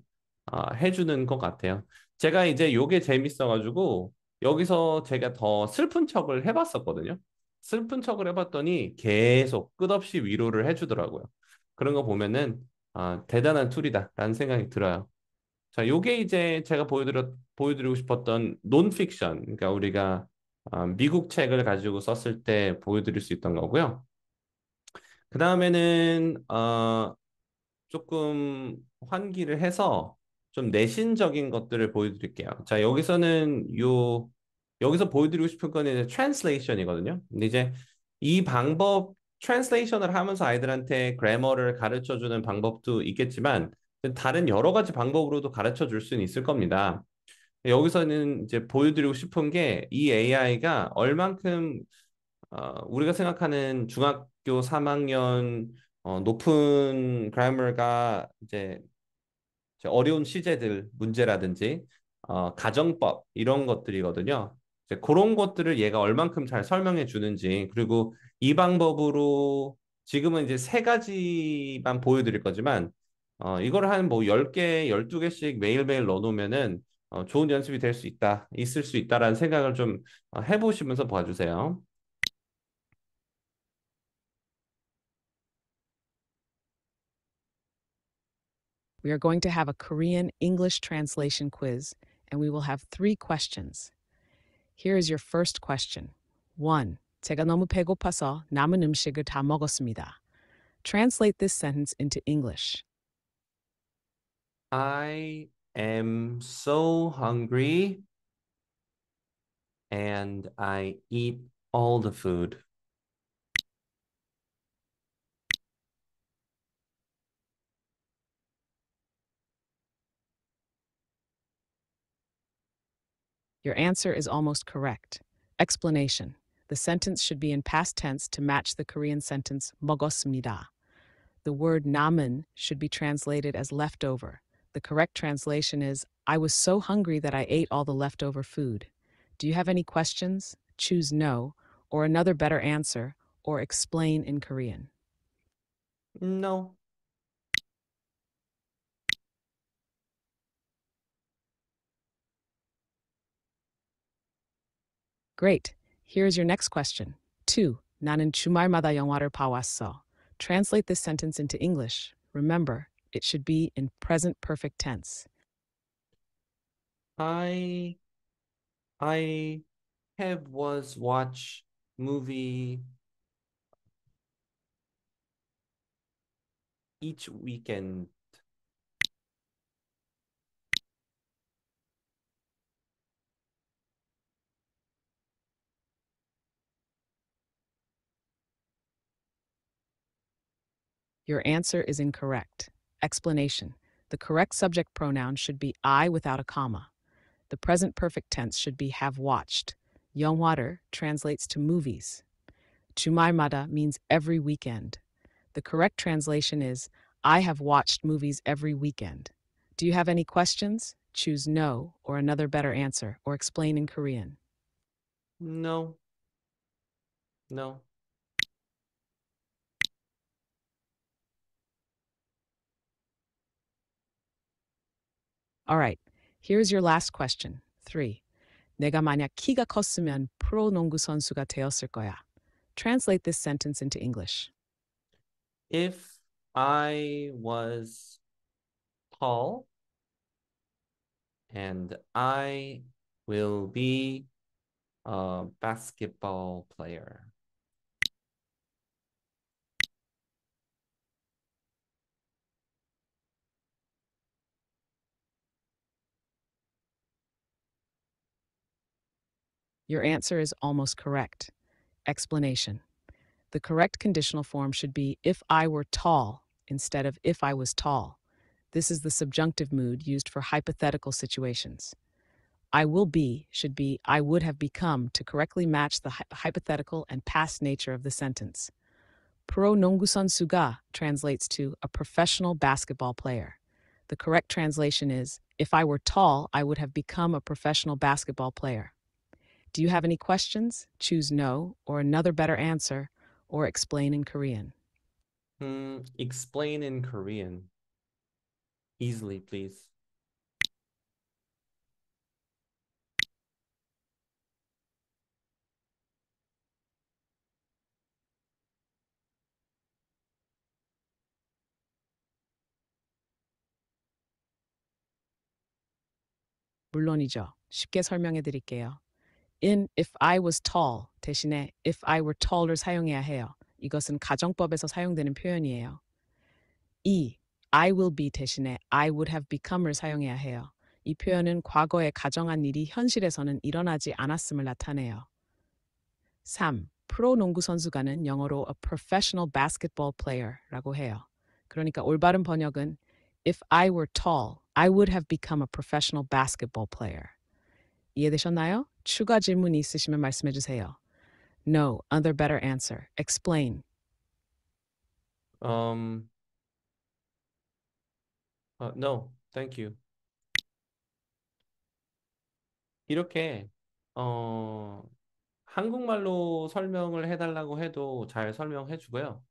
해주는 것 같아요. 제가 이제 요게 재밌어가지고 여기서 제가 더 슬픈 척을 해봤었거든요. 슬픈 척을 해봤더니 계속 끝없이 위로를 해주더라고요. 그런 거 보면은 대단한 툴이다라는 생각이 들어요. 자, 요게 이제 제가 보여드리고 싶었던 논픽션, 그러니까 우리가 미국 책을 가지고 썼을 때 보여드릴 수 있던 거고요. 그 다음에는 조금 환기를 해서 좀 내신적인 것들을 보여드릴게요. 자, 여기서 보여드리고 싶은 거는 이제 트랜슬레이션이거든요. 근데 이제 이 방법, 트랜슬레이션을 하면서 아이들한테 그래머를 가르쳐 주는 방법도 있겠지만, 다른 여러 가지 방법으로도 가르쳐 줄 수는 있을 겁니다. 여기서는 이제 보여드리고 싶은 게 이 AI가 얼만큼 우리가 생각하는 중학교 3학년 높은 그래머가 이제 어려운 시제들 문제라든지 가정법 이런 것들이거든요. 이제 그런 것들을 얘가 얼만큼 잘 설명해 주는지 그리고 이 방법으로 지금은 이제 세 가지만 보여드릴 거지만 이걸 한 뭐 10개, 12개씩 매일매일 넣어놓으면은 좋은 연습이 될 수 있다, 있을 수 있다라는 생각을 좀 해보시면서 봐주세요. We are going to have a Korean English translation quiz, and we will have 3 questions. Here is your first question. 1. 제가 너무 배고파서 남은 음식을 다 먹었습니다. Translate this sentence into English. I am so hungry and I eat all the food. Your answer is almost correct. Explanation. The sentence should be in past tense to match the Korean sentence 먹었습니다. The word 남은 should be translated as leftover. The correct translation is I was so hungry that I ate all the leftover food. Do you have any questions? Choose no, or another better answer, or explain in Korean. No. Great. Here's your next question. 2. 나는 주말마다 영화를 봐왔어. Translate this sentence into English. Remember, it should be in present perfect tense. I I have was watch movie each weekend. Your answer is incorrect. Explanation. The correct subject pronoun should be I without a comma. The present perfect tense should be have watched. 영화를 translates to movies. 주말마다 means every weekend. The correct translation is I have watched movies every weekend. Do you have any questions? Choose no or another better answer or explain in Korean. No. No. All right, here's your last question. 3. 내가 만약 키가 컸으면 프로 농구 선수가 되었을 거야. Translate this sentence into English. If I was tall and I will be a basketball player. Your answer is almost correct. Explanation. The correct conditional form should be if I were tall instead of if I was tall. This is the subjunctive mood used for hypothetical situations. I will be should be I would have become to correctly match the hypothetical and past nature of the sentence. Pro 농구 선수가 translates to a professional basketball player. The correct translation is if I were tall, I would have become a professional basketball player. Do you have any questions? Choose no or another better answer or explain in Korean. Explain in Korean. Easily, please. 물론이죠. 쉽게 설명해 드릴게요. In if I was tall 대신에 if I were taller 사용해야 해요. 이것은 가정법에서 사용되는 표현이에요. 2. I will be 대신에 I would have become을 사용해야 해요. 이 표현은 과거에 가정한 일이 현실에서는 일어나지 않았음을 나타내요. 3. 프로 농구 선수가는 영어로 a professional basketball player라고 해요. 그러니까 올바른 번역은 If I were tall, I would have become a professional basketball player. 이해되셨나요? 추가 질문이 있으시면 말씀해 주세요. No, other better answer. Explain. Um, no, thank you. 이렇게 한국말로 설명을 해달라고 해도 잘 설명해 주고요.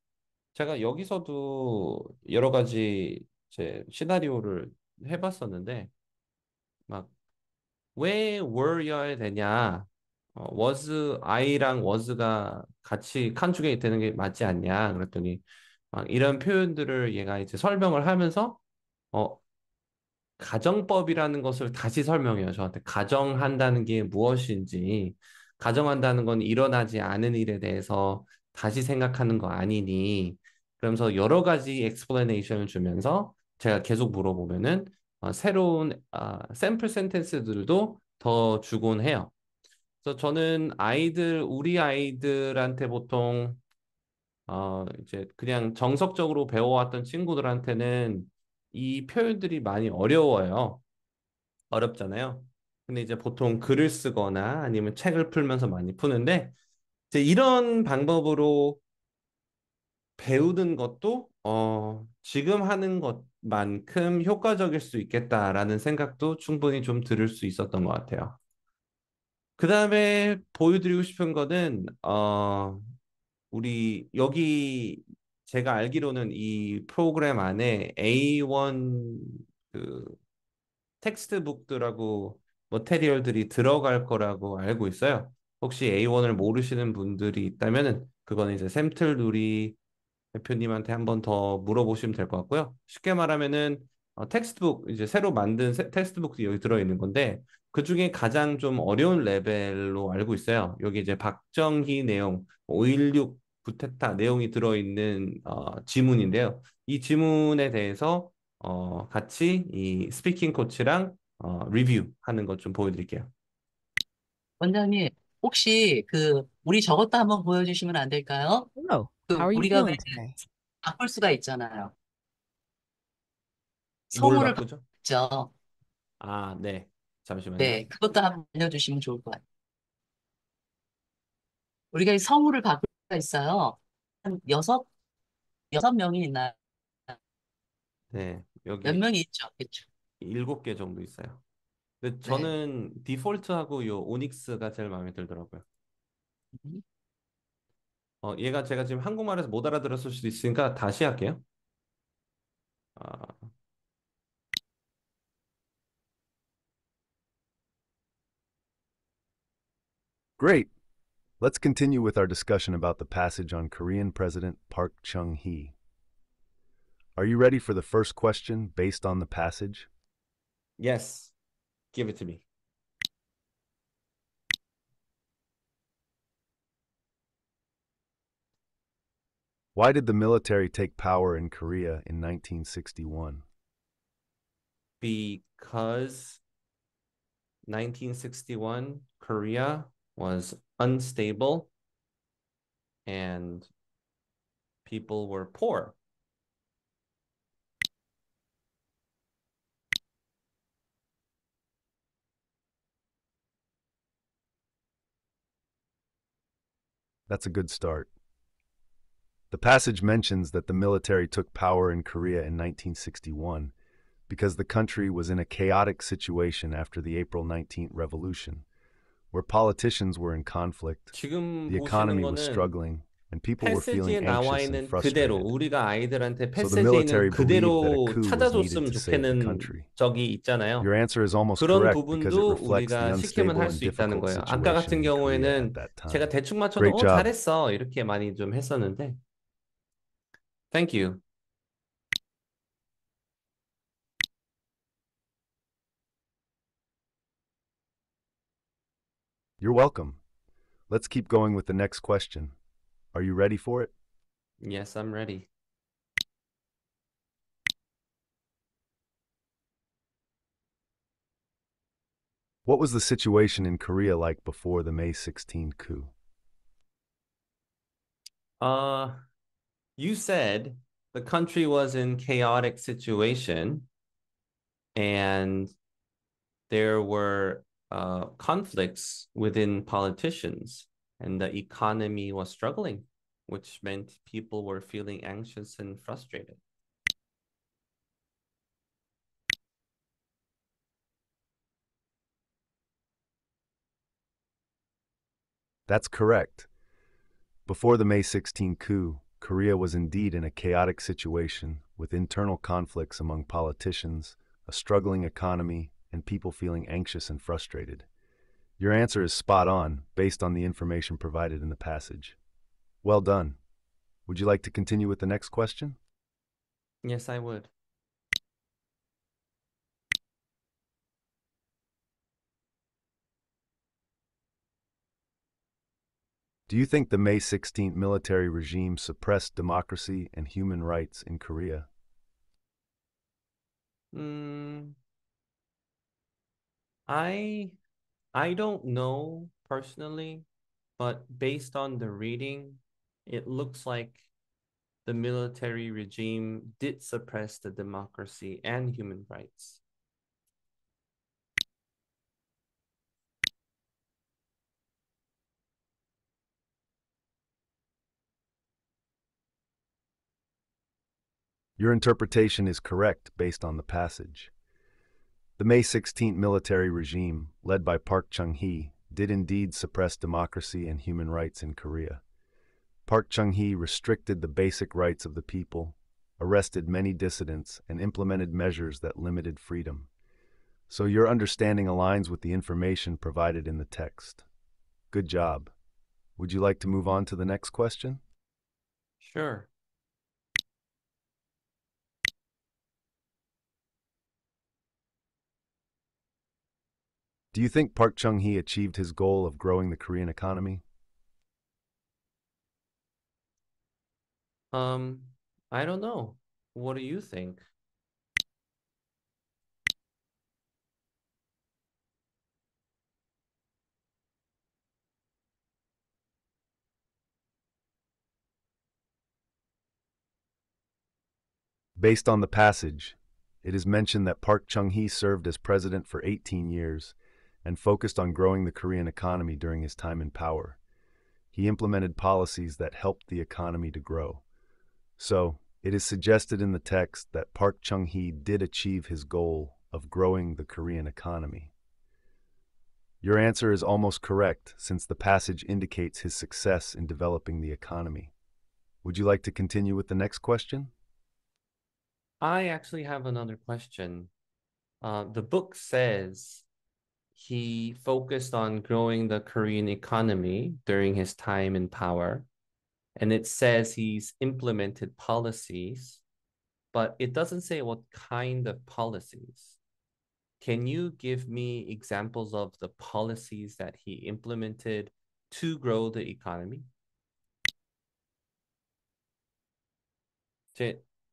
제가 여기서도 여러 가지 이제 시나리오를 해봤었는데 막 왜 were여야 되냐? was I랑 was가 같이 컨주게이트 되는 게 맞지 않냐? 그랬더니 막 이런 표현들을 얘가 이제 설명을 하면서 어, 가정법이라는 것을 다시 설명해요. 저한테 가정한다는 게 무엇인지, 가정한다는 건 일어나지 않은 일에 대해서 다시 생각하는 거 아니니. 그러면서 여러 가지 explanation을 주면서 제가 계속 물어보면은 새로운 샘플 센텐스들도 더 주곤 해요. 그래서 저는 우리 아이들한테 보통 이제 그냥 정석적으로 배워왔던 친구들한테는 이 표현들이 많이 어려워요. 어렵잖아요. 근데 이제 보통 글을 쓰거나 아니면 책을 풀면서 많이 푸는데 이제 이런 방법으로 배우는 것도 지금 하는 것만큼 효과적일 수 있겠다라는 생각도 충분히 좀 들을 수 있었던 것 같아요. 그 다음에 보여드리고 싶은 거는 우리 여기 제가 알기로는 이 프로그램 안에 A1 그 텍스트북들하고 머테리얼들이 들어갈 거라고 알고 있어요. 혹시 A1을 모르시는 분들이 있다면은 그거는 이제 샘틀 누리 대표님한테 한번 더 물어보시면 될 것 같고요. 쉽게 말하면은 텍스트북 이제 새로 만든 텍스트북이 여기 들어 있는 건데 그 중에 가장 좀 어려운 레벨로 알고 있어요. 여기 이제 박정희 내용 516 구테타 내용이 들어 있는 지문인데요. 이 지문에 대해서 같이 이 스피킹 코치랑 리뷰하는 것 좀 보여드릴게요. 원장님, 혹시 우리 저것도 한번 보여주시면 안 될까요? Hello, how are you 우리가 왜 feeling today? 바꿀 수가 있잖아요. 뭘 성우를 바꾸죠? 바꾸죠. 아, 네. 잠시만요. 네, 그것도 한번 알려주시면 좋을 것 같아요. 우리가 이 성우를 바꿀 수가 있어요. 한 여섯 명이 있나요? 네, 몇 여기 명이 있죠? 그렇죠. 7개 정도 있어요. 근데 네. 저는 디폴트하고 요 오닉스가 제일 마음에 들더라고요. 음. 얘가 제가 지금 한국말에서 못 알아들었을 수도 있으니까 다시 할게요. 아, Great. Let's continue with our discussion about the passage on Korean President Park Chung-hee. Are you ready for the first question based on the passage? yes, give it to me. Why did the military take power in Korea in 1961? Because 1961 Korea was unstable and people were poor. That's a good start. The passage mentions that the military took power in Korea in 1961 because the country was in a chaotic situation after the April 19th revolution, where politicians were in conflict, 지금 the 보시는 economy was 거는 struggling, and people were feeling 패스지에 나와 anxious and 있는 그대로 frustrated. 우리가 아이들한테 So the 패스지에 있는 military believed that a 그대로 coup was needed 찾아줬으면 to save the 좋겠는 country. 적이 있잖아요. Your answer is almost 그런 correct because it 부분도 reflects the 우리가 시키면 unstable 할 and 수 있다는 difficult 거예요. 아까 situation 같은 in Korea at 경우에는 that 제가 time. 대충 맞춰도 Great job. 잘했어 이렇게 많이 좀 했었는데 Thank you. You're welcome. Let's keep going with the next question. Are you ready for it? Yes, I'm ready. What was the situation in Korea like before the May 16 coup? Uh, you said the country was in chaotic situation and there were conflicts within politicians and the economy was struggling, which meant people were feeling anxious and frustrated. That's correct. Before the May 16 coup, Korea was indeed in a chaotic situation with internal conflicts among politicians, a struggling economy, and people feeling anxious and frustrated. Your answer is spot on based on the information provided in the passage. Well done. Would you like to continue with the next question? Yes, I would. Do you think the May 16th military regime suppressed democracy and human rights in Korea? Mm, I I don't know personally, but based on the reading, it looks like the military regime did suppress the democracy and human rights. Your interpretation is correct based on the passage. The May 16th military regime, led by Park Chung-hee, did indeed suppress democracy and human rights in Korea. Park Chung-hee restricted the basic rights of the people, arrested many dissidents, and implemented measures that limited freedom. So your understanding aligns with the information provided in the text. Good job. Would you like to move on to the next question? Sure. Do you think Park Chung-hee achieved his goal of growing the Korean economy? Um, I don't know. What do you think? Based on the passage, it is mentioned that Park Chung-hee served as president for 18 years and focused on growing the Korean economy during his time in power. He implemented policies that helped the economy to grow. So, it is suggested in the text that Park Chung-hee did achieve his goal of growing the Korean economy. Your answer is almost correct since the passage indicates his success in developing the economy. Would you like to continue with the next question? I actually have another question. The book says he focused on growing the Korean economy during his time in power, and it says he's implemented policies, but it doesn't say what kind of policies. Can you give me examples of the policies that he implemented to grow the economy?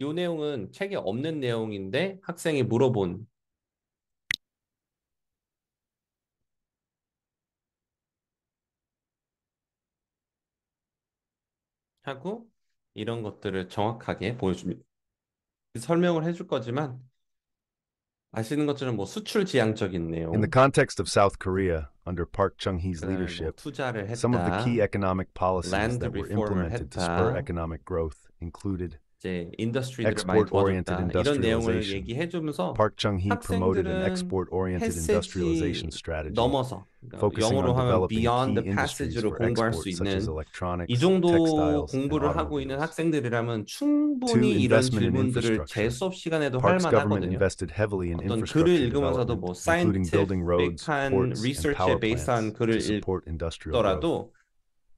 요 내용은 책에 없는 내용인데 학생이 물어본 하고 이런 것들을 정확하게 보여줍니다. 설명을 해줄 거지만 아시는 것처럼 뭐 수출 지향적인 In the 내용, context of South Korea, under Park Chung-hee's 그다음에 뭐 leadership, 투자를 some of the 했다, key economic policies 랜드 that were 리폼을 implemented to spur 했다, economic growth included 이제 인더스트리들을 많이 export-oriented 도와줬다 이런 내용을 industrialization. 얘기해주면서 Park Chung-hee promoted an 학생들은 export-oriented industrialization 패시지 strategy, 넘어서 그러니까 focusing 영어로 on 하면 developing beyond key the industries passage로 for 공부할 수 export, such as 있는 이 electronics, 정도 textiles, and 공부를 하고 있는 automobiles. 학생들이라면 2. 충분히 이런 Investment in 질문들을 제 infrastructure. 수업 시간에도 할 Park's government 만하거든요. invested heavily in 어떤 글을 infrastructure 읽으면서도 development, 뭐 including building roads, 사이언티픽한 ports, and 리서치에 power 베이스한 plants 글을 to support industrial growth. 읽더라도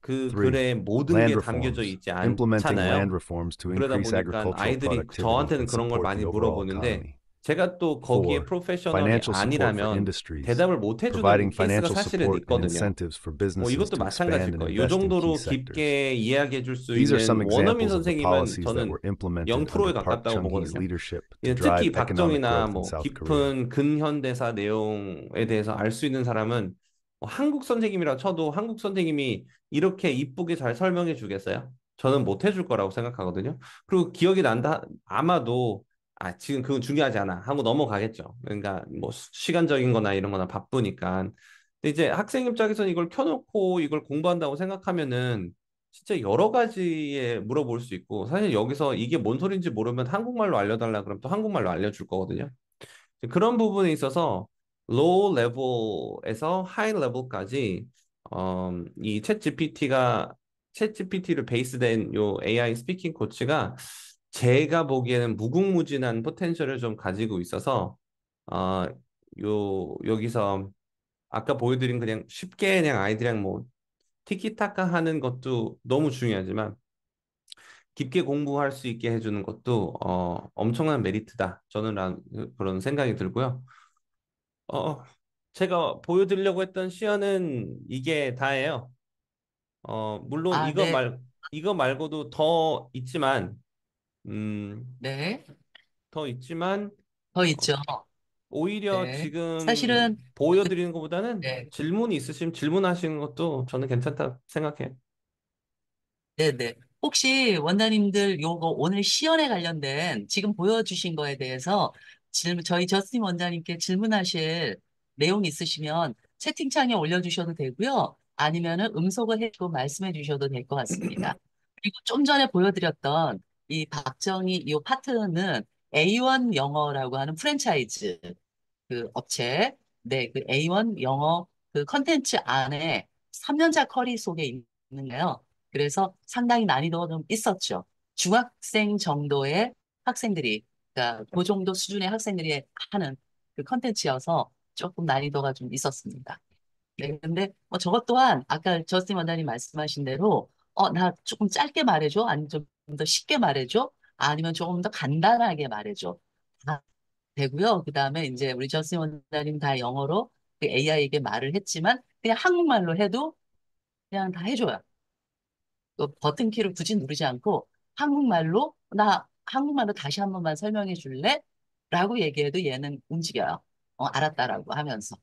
그 3. 글에 모든 Land 게 담겨져 reforms. 있지 Implementing land 않잖아요. reforms to 그러다 increase 보니까 agricultural 아이들이 productivity 저한테는 and 그런 걸 support 많이 the overall 물어보는데 economy. 제가 또 거기에 4. 프로페셔널이 Financial support for 아니라면 industries, 대답을 못 해주는 providing 케이스가 financial 사실은 support and 있거든요. incentives for 뭐 businesses 이것도 to expand 마찬가지일 and 거예요. 이 invest in key 정도로 sectors. 깊게 이야기해 줄 수 These are some 있는 원어민 examples of the 선생님은 policies that 저는 were implemented under 0%에 Park 가깝다고 Chung-hee's 보거든요. leadership to 예, drive 특히 economic 박정희나 growth in 뭐 South Korea. 깊은 근현대사 내용에 대해서 알 수 있는 사람은 뭐 한국 선생님이라 쳐도 한국 선생님이 이렇게 이쁘게 잘 설명해 주겠어요? 저는 못 해줄 거라고 생각하거든요. 그리고 기억이 난다 아마도 지금 그건 중요하지 않아 하고 넘어가겠죠. 그러니까 뭐 시간적인 거나 이런 거나 바쁘니까. 근데 이제 학생 입장에서는 이걸 켜놓고 이걸 공부한다고 생각하면은 진짜 여러 가지에 물어볼 수 있고 사실 여기서 이게 뭔 소린지 모르면 한국말로 알려달라 그러면 또 한국말로 알려줄 거거든요. 그런 부분에 있어서 로우 레벨에서 하이 레벨까지 이챗 GPT를 베이스된 요 AI 스피킹 코치가 제가 보기에는 무궁무진한 포텐셜을 좀 가지고 있어서 어, 여기서 아까 보여드린 그냥 쉽게 그냥 아이들이랑 뭐 티키타카 하는 것도 너무 중요하지만 깊게 공부할 수 있게 해주는 것도 엄청난 메리트다. 저는 그런 생각이 들고요. 어, 제가 보여드리려고 했던 시연은 이게 다예요. 물론 아, 네, 이거 말고도 음, 네. 더 있지만, 더 어, 있죠. 오히려 네. 지금 사실은, 보여드리는 것보다는 네. 질문이 있으시면 질문하시는 것도 저는 괜찮다 생각해요. 네네. 혹시 원장님들 요거 오늘 시연에 관련된 지금 보여주신 거에 대해서 저희 저스틴 원장님께 질문하실 내용 있으시면 채팅창에 올려주셔도 되고요. 아니면은 음소거 해주고 말씀해 주셔도 될 것 같습니다. 그리고 좀 전에 보여드렸던 이 박정희 이 파트는 A1 영어라고 하는 프랜차이즈 그 업체, 네, 그 A1 영어 그 컨텐츠 안에 3년차 커리 속에 있는 거예요. 그래서 상당히 난이도가 좀 있었죠. 중학생 정도의 학생들이, 그러니까 그 정도 수준의 학생들이 하는 그 컨텐츠여서 조금 난이도가 좀 있었습니다. 네, 근데 뭐 저것 또한 아까 저스틴 원장님 말씀하신 대로 나 조금 짧게 말해줘? 아니면 좀 더 쉽게 말해줘? 아니면 조금 더 간단하게 말해줘? 되고요. 그다음에 이제 우리 저스 원장님 다 영어로 그 AI에게 말을 했지만 그냥 한국말로 해도 그냥 다 해줘요. 그 버튼키를 굳이 누르지 않고 한국말로 나 한국말로 다시 한 번만 설명해 줄래? 라고 얘기해도 얘는 움직여요. 알았다라고 하면서.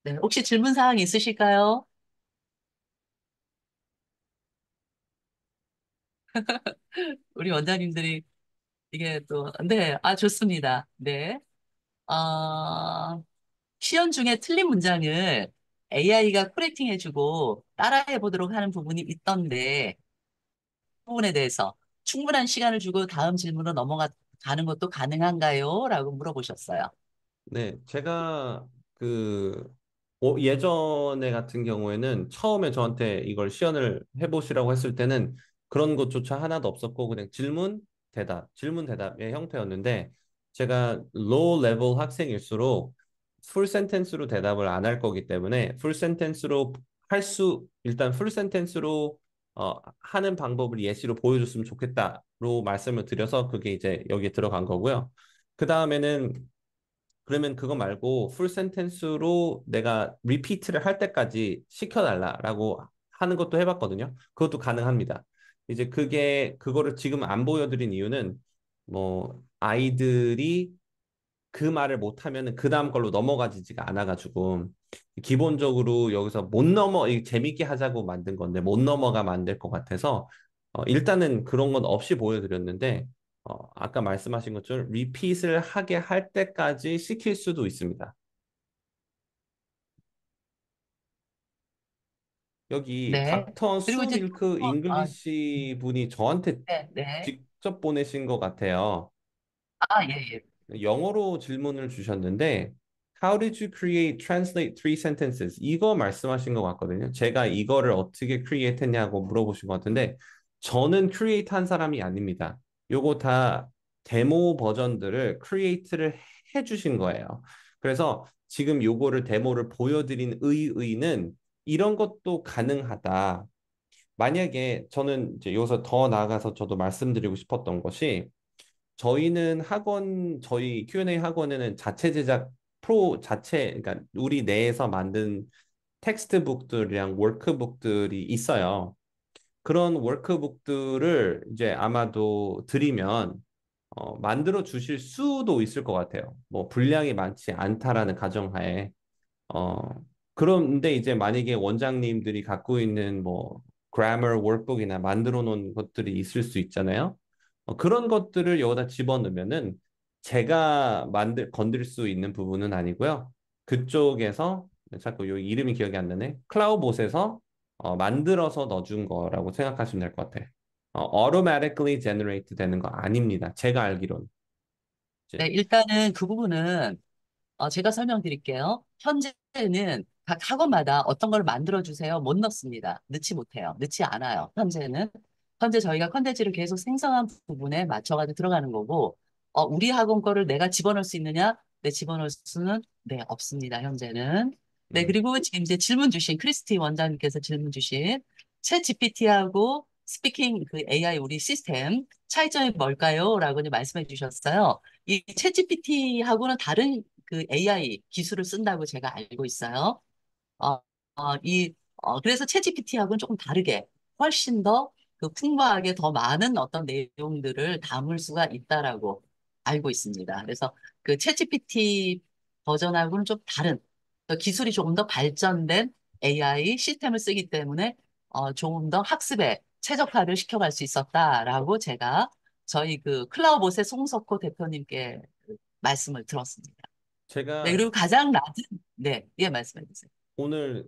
네, 혹시 질문 사항 있으실까요? 우리 원장님들이 이게 또, 네, 좋습니다. 네. 어, 시연 중에 틀린 문장을 AI가 코렉팅 해주고 따라해 보도록 하는 부분이 있던데, 그 부분에 대해서 충분한 시간을 주고 다음 질문으로 넘어가는 것도 가능한가요? 라고 물어보셨어요. 네, 제가 그 예전에 같은 경우에는 처음에 저한테 이걸 시연을 해보시라고 했을 때는 그런 것조차 하나도 없었고 그냥 질문 대답의 형태였는데 제가 로우 레벨 학생일수록 풀 센텐스로 대답을 안 할 거기 때문에 일단 풀 센텐스로 하는 방법을 예시로 보여줬으면 좋겠다로 말씀을 드려서 그게 이제 여기에 들어간 거고요. 그 다음에는 그러면 그거 말고 풀 센텐스로 내가 리피트를 할 때까지 시켜달라라고 하는 것도 해봤거든요. 그것도 가능합니다. 이제 그거를 지금 안 보여드린 이유는 뭐 아이들이 그 말을 못하면은 그 다음 걸로 넘어가지지가 않아가지고 기본적으로 여기서 못 넘어 이 재밌게 하자고 만든 건데 못 넘어가 만들 것 같아서 일단은 그런 건 없이 보여드렸는데 아까 말씀하신 것처럼 리핏을 하게 할 때까지 시킬 수도 있습니다. 여기 네. 닥터 그리고 수 이제 밀크 잉글리시 분이 저한테 네, 네. 직접 보내신 것 같아요. 예, 예. 영어로 질문을 주셨는데 How did you translate three sentences? 이거 말씀하신 것 같거든요. 제가 이거를 어떻게 create 했냐고 물어보신 것 같은데 저는 create 한 사람이 아닙니다. 요거 다 데모 버전들을 create를 해주신 거예요. 그래서 지금 요거를 데모를 보여드린 의의는 이런 것도 가능하다. 만약에 저는 이제 여기서 더 나아가서 저도 말씀드리고 싶었던 것이 저희는 저희 Q&A 학원에는 자체 제작 그러니까 우리 내에서 만든 텍스트북들이랑 워크북들이 있어요. 그런 워크북들을 이제 아마도 드리면 만들어 주실 수도 있을 것 같아요. 뭐 분량이 많지 않다라는 가정하에. 어, 그런데 이제 만약에 원장님들이 갖고 있는 뭐 grammar workbook이나 만들어 놓은 것들이 있을 수 있잖아요. 그런 것들을 여기다 집어넣으면은 제가 건들 수 있는 부분은 아니고요. 그쪽에서 자꾸 요 이름이 기억이 안 나네. 클라우봇에서 만들어서 넣어준 거라고 생각하시면 될 것 같아요. automatically generate 되는 거 아닙니다. 제가 알기로는. 이제 네, 일단은 그 부분은 제가 설명드릴게요. 현재는 각 학원마다 어떤 걸 만들어주세요. 못 넣습니다. 넣지 못해요. 넣지 않아요. 현재 저희가 컨텐츠를 계속 생성한 부분에 맞춰가지고 들어가는 거고, 우리 학원 거를 내가 집어넣을 수 있느냐? 네, 집어넣을 수는, 네, 없습니다. 현재는. 네, 음, 그리고 지금 이제 질문 주신, 크리스티 원장님께서 질문 주신, 챗 GPT하고 스피킹 그 AI 우리 시스템, 차이점이 뭘까요? 라고 이제 말씀해 주셨어요. 이 챗GPT하고는 다른 그 AI 기술을 쓴다고 제가 알고 있어요. 어, 그래서 챗GPT하고는 조금 다르게 훨씬 더 그 풍부하게 더 많은 어떤 내용들을 담을 수가 있다라고 알고 있습니다. 그래서 그 챗GPT 버전하고는 좀 다른 또 기술이 조금 더 발전된 AI 시스템을 쓰기 때문에 조금 더 학습에 최적화를 시켜갈 수 있었다라고 제가 저희 그 클라우봇의 송석호 대표님께 말씀을 들었습니다. 네, 제가 그리고 가장 낮은, 네, 예, 말씀해 주세요. 오늘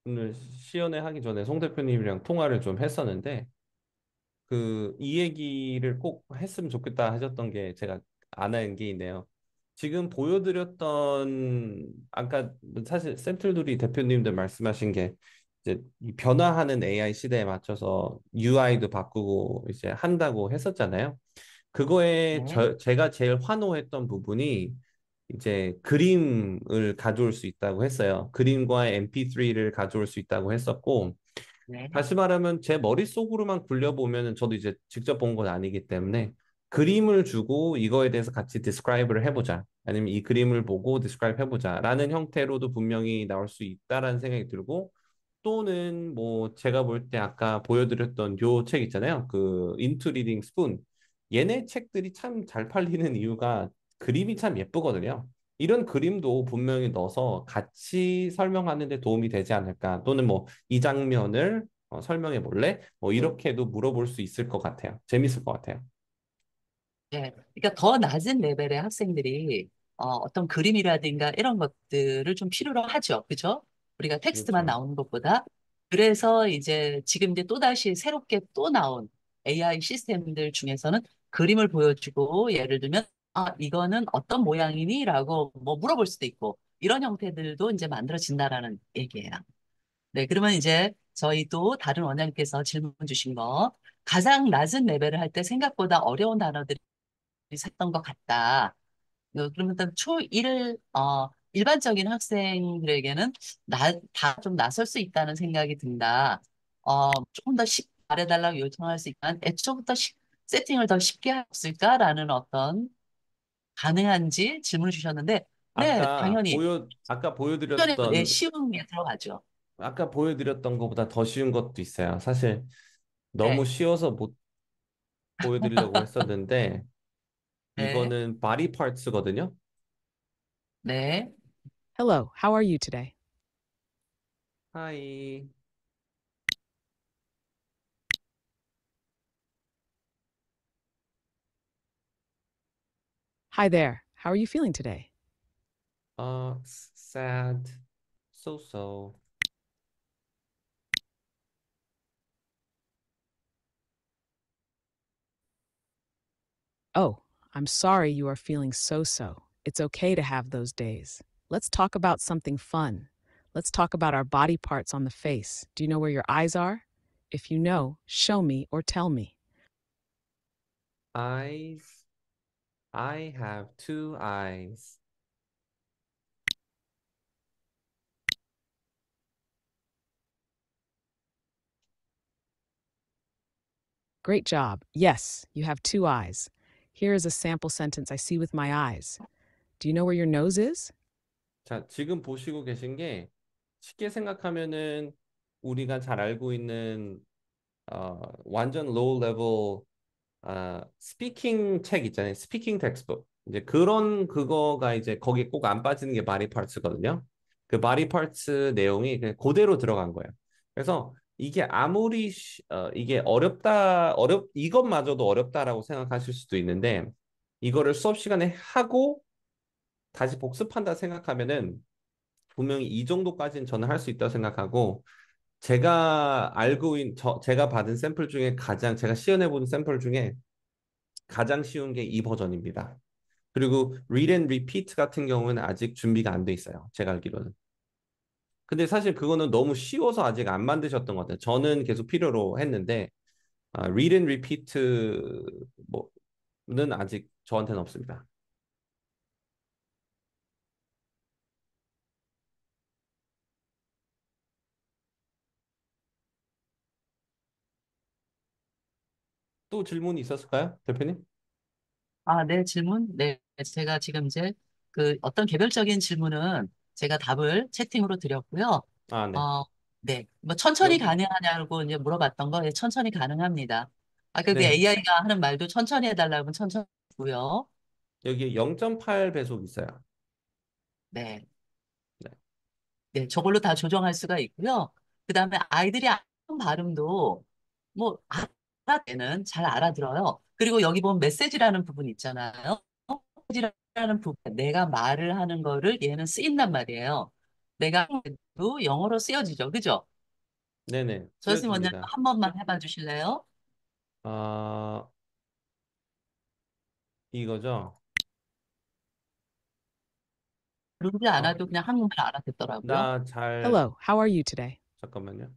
오늘 시연회 하기 전에 송 대표님이랑 통화를 좀 했었는데 이 얘기를 꼭 했으면 좋겠다 하셨던 게 제가 안 한 게 있네요. 지금 보여드렸던 아까 사실 샘틀두리 대표님들 말씀하신 게 이제 이 변화하는 AI 시대에 맞춰서 UI도 바꾸고 이제 한다고 했었잖아요. 그거에 네, 제가 제일 환호했던 부분이 이제 그림을 가져올 수 있다고 했어요. 그림과 MP3를 가져올 수 있다고 했었고, 네, 다시 말하면 제 머릿속으로만 굴려보면은 저도 이제 직접 본 건 아니기 때문에 그림을 주고 이거에 대해서 같이 디스크라이브를 해보자. 아니면 이 그림을 보고 디스크라이브 해보자. 라는 형태로도 분명히 나올 수 있다라는 생각이 들고 또는 뭐 제가 볼 때 아까 보여드렸던 요 책 있잖아요. 그 인투 리딩 스푼. 얘네 책들이 참 잘 팔리는 이유가 그림이 참 예쁘거든요. 이런 그림도 분명히 넣어서 같이 설명하는 데 도움이 되지 않을까. 또는 뭐 이 장면을 설명해 볼래? 뭐 이렇게도 물어볼 수 있을 것 같아요. 재밌을 것 같아요. 네. 그러니까 더 낮은 레벨의 학생들이 어떤 그림이라든가 이런 것들을 좀 필요로 하죠. 그죠? 우리가 텍스트만 그렇죠. 나오는 것보다. 그래서 이제 지금 이제 또다시 새롭게 또 나온 AI 시스템들 중에서는 그림을 보여주고 예를 들면 이거는 어떤 모양이니? 라고 뭐 물어볼 수도 있고 이런 형태들도 이제 만들어진다라는 얘기예요. 네, 그러면 이제 저희 또 다른 원장님께서 질문 주신 거 가장 낮은 레벨을 할 때 생각보다 어려운 단어들이 샀던 것 같다. 그러면 일단 일반적인 학생들에게는 다 좀 나설 수 있다는 생각이 든다. 조금 더 쉽게 말해달라고 요청할 수 있지만 애초부터 세팅을 더 쉽게 할 수 있을까라는 어떤 가능한지 질문을 주셨는데, 네, 당연히 아까 네, 보여드렸던 쉬운 게 들어가죠. 것보다 더 쉬운 것도 있어요. 사실 너무 네, 쉬워서 못 보여드리려고 했었는데 네, 이거는 바디 파츠거든요. 네. Hello, how are you today? 하이. Hi there, how are you feeling today? sad. So. Oh, I'm sorry you are feeling so so. It's okay to have those days. Let's talk about something fun. Let's talk about our body parts on the face. Do you know where your eyes are? If you know, show me or tell me. Eyes. I have two eyes. Great job. Yes, you have two eyes. Here is a sample sentence I see with my eyes. Do you know where your nose is? 자, 지금 보시고 계신 게 쉽게 생각하면은 우리가 잘 알고 있는 완전 로우 레벨 스피킹 책 있잖아요. 스피킹 텍스트북. 이제 그런 그거가 이제 거기 꼭 안 빠지는 게 바디 파츠거든요. 그 바디 파츠 내용이 그냥 그대로 들어간 거예요. 그래서 이게 아무리 이게 이것마저도 어렵다라고 생각하실 수도 있는데 이거를 수업 시간에 하고 다시 복습한다 생각하면은 분명히 이 정도까지는 저는 할 수 있다고 생각하고 제가 받은 샘플 중에 제가 시연해 본 샘플 중에 가장 쉬운 게 이 버전입니다. 그리고 read and repeat 같은 경우는 아직 준비가 안 돼 있어요. 제가 알기로는. 근데 사실 그거는 너무 쉬워서 아직 안 만드셨던 것 같아요. 저는 계속 필요로 했는데 read and repeat 뭐는 아직 저한테는 없습니다. 또 질문이 있었을까요, 대표님? 네, 질문. 네, 제가 지금 이제 그 어떤 개별적인 질문은 제가 답을 채팅으로 드렸고요. 아, 네. 어, 네, 뭐 천천히 여기, 가능하냐고 이제 물어봤던 거, 예, 천천히 가능합니다. 아까 그 네. AI가 하는 말도 천천히 해달라면 천천히 고요. 여기 0.8 배속 있어요. 네, 네. 네, 저걸로 다 조정할 수가 있고요. 그다음에 아이들이 하는 발음도 뭐 알아듣는 잘 알아들어요. 그리고 여기 보면 메시지라는 부분 있잖아요. 메시지라는 부분, 내가 말을 하는 거를 얘는 쓰인단 말이에요. 내가 도 영어로 쓰여지죠, 그죠? 네네. 선생님 원장님 쓰여집니다. 한 번만 해봐 주실래요? 아, 이거죠. 누르지 어, 않아도 그냥 한국말 알아듣더라고요. Hello, how are you today? 잠깐만요.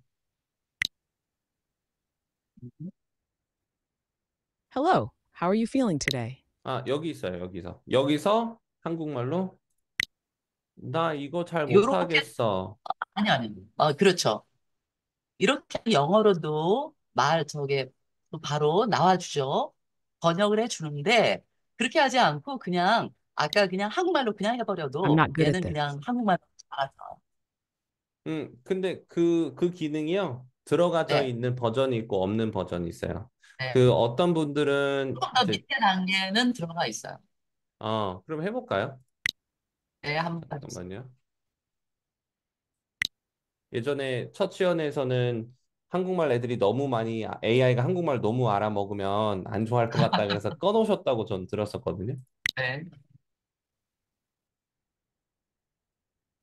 Hello, how are you feeling today? 여기 있어요, 여기서. 여기서 한국말로, 나 이거 잘 요렇게 못하겠어. 아니. 그렇죠. 이렇게 영어로도 말 저게 또 바로 나와주죠. 번역을 해주는데 그렇게 하지 않고 그냥 아까 그냥 한국말로 그냥 I'm 해버려도 not good at 얘는 this. 그냥 한국말로 잘하죠. 근데 그 기능이요. 들어가져 네, 있는 버전이 있고 없는 버전이 있어요. 네. 그 어떤 분들은 조금 더 이제, 밑에 단계는 들어가 있어요. 그럼 해볼까요? 네, 한번 해보세요. 잠깐만요. 예전에 첫 시연에서는 한국말 애들이 너무 많이, AI가 한국말 너무 알아먹으면 안 좋아할 것 같다 그래서 꺼놓으셨다고 전 들었었거든요. 네.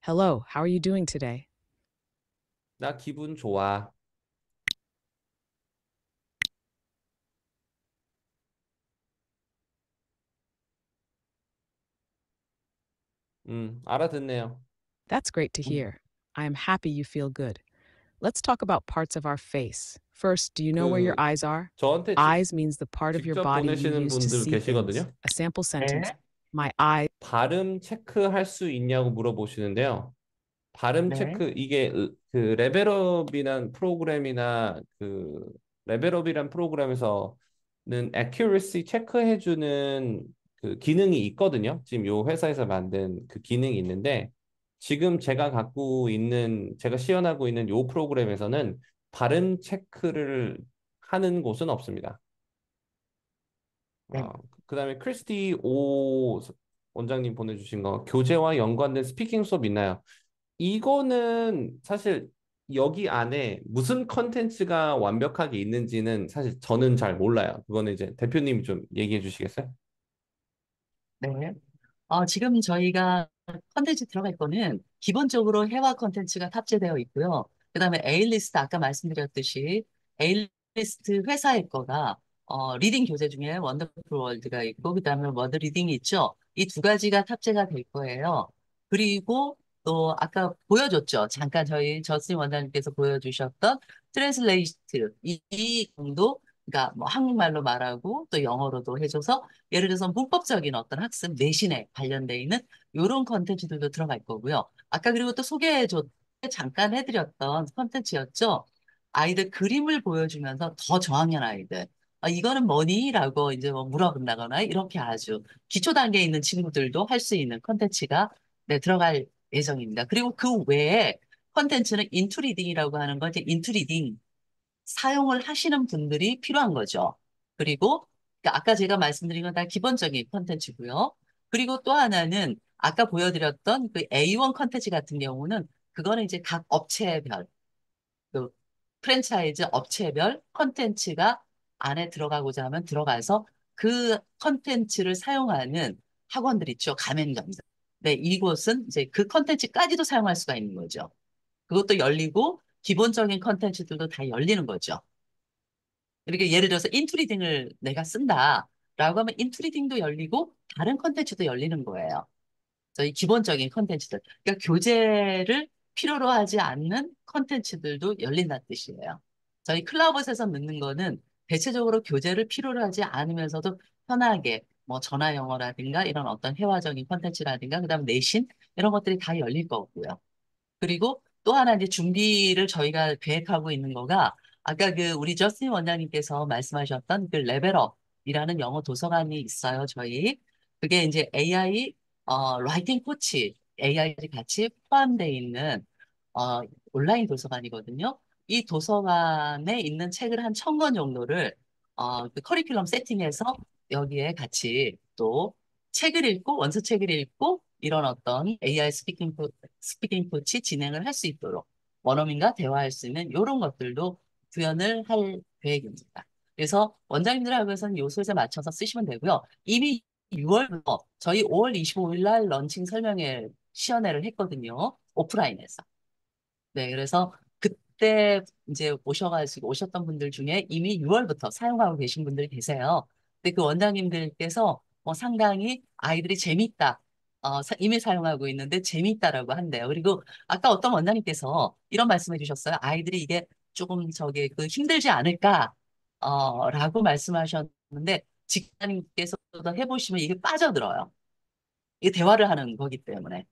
Hello, how are you doing today? 나 기분 좋아. 알아듣네요. That's great to 음. hear. I am happy you feel good. Let's talk about parts of our face. First, do you know where your 그 eyes are? 저한테 Eyes means the part of your 직접 body you 보내시는 use to 분들 see things. 계시거든요. A sample sentence. 네, My eyes. 발음 체크할 수 있냐고 물어보시는데요. 발음 네, 체크 이게 그 레벨업이란 프로그램에서는 accuracy 체크해주는 그 기능이 있거든요. 지금 요 회사에서 만든 그 기능이 있는데 지금 제가 시연하고 있는 요 프로그램에서는 발음 체크를 하는 곳은 없습니다. 네. 그다음에 크리스티 오 원장님 보내주신 거 교재와 연관된 스피킹 수업 있나요? 이거는 사실 여기 안에 무슨 컨텐츠가 완벽하게 있는지는 사실 저는 잘 몰라요. 그거는 이제 대표님이 좀 얘기해 주시겠어요? 네. 지금 저희가 컨텐츠 들어갈 거는 기본적으로 해외 컨텐츠가 탑재되어 있고요. 그다음에 A리스트 아까 말씀드렸듯이 A리스트 회사의 거가 리딩 교재 중에 원더풀 월드가 있고 그다음에 워드 리딩이 있죠. 이 두 가지가 탑재가 될 거예요. 그리고 또 아까 보여줬죠. 잠깐 저희 저스틴 원장님께서 보여주셨던 트랜슬레이트 이 정도 그러니까 뭐 한국말로 말하고 또 영어로도 해줘서 예를 들어서 문법적인 어떤 학습 내신에 관련돼 있는 이런 컨텐츠들도 들어갈 거고요. 아까 그리고 또 잠깐 해드렸던 컨텐츠였죠. 아이들 그림을 보여주면서 더 저학년 아이들, 이거는 뭐니? 라고 이제 뭐 물어본다거나 이렇게 아주 기초 단계에 있는 친구들도 할 수 있는 컨텐츠가 네, 들어갈 예정입니다. 그리고 그 외에 컨텐츠는 인투리딩이라고 하는 거, 이제 인투리딩 사용을 하시는 분들이 필요한 거죠. 그리고 그러니까 아까 제가 말씀드린 건 다 기본적인 컨텐츠고요. 그리고 또 하나는 아까 보여드렸던 그 A1 컨텐츠 같은 경우는 그거는 이제 각 업체별, 그 프랜차이즈 업체별 컨텐츠가 안에 들어가고자 하면 들어가서 그 컨텐츠를 사용하는 학원들 있죠. 가맹점들. 네, 이곳은 이제 그 컨텐츠까지도 사용할 수가 있는 거죠. 그것도 열리고 기본적인 컨텐츠들도 다 열리는 거죠. 이렇게 예를 들어서 인투리딩을 내가 쓴다라고 하면 인투리딩도 열리고 다른 컨텐츠도 열리는 거예요. 저희 기본적인 컨텐츠들. 그러니까 교재를 필요로 하지 않는 컨텐츠들도 열린다는 뜻이에요. 저희 클라우봇에서 넣는 거는 대체적으로 교재를 필요로 하지 않으면서도 편하게 뭐 전화 영어라든가 이런 어떤 회화적인 컨텐츠라든가 그다음 내신 이런 것들이 다 열릴 거고요. 그리고 또 하나 이제 준비를 저희가 계획하고 있는 거가 아까 그 우리 저스틴 원장님께서 말씀하셨던 그 레벨업이라는 영어 도서관이 있어요, 저희. 그게 이제 AI 라이팅 코치 AI 같이 포함되어 있는 어, 온라인 도서관이거든요. 이 도서관에 있는 책을 한 1,000권 정도를 그 커리큘럼 세팅해서 여기에 같이 또 책을 읽고 원서 책을 읽고 이런 어떤 AI 스피킹 코치 진행을 할 수 있도록 원어민과 대화할 수 있는 이런 것들도 구현을 할 계획입니다. 그래서 원장님들하고서는 요 소재 맞춰서 쓰시면 되고요. 이미 6월부터 저희 5월 25일 날 런칭 설명회 시연회를 했거든요. 오프라인에서. 네, 그래서 그때 이제 오셨던 분들 중에 이미 6월부터 사용하고 계신 분들 계세요. 근데 그 원장님들께서 상당히 아이들이 재밌다. 이미 사용하고 있는데 재밌다라고 한대요. 그리고 아까 어떤 원장님께서 이런 말씀해 주셨어요. 아이들이 이게 조금 그 힘들지 않을까? 라고 말씀하셨는데 직장님께서도 해보시면 이게 빠져들어요. 이게 대화를 하는 거기 때문에.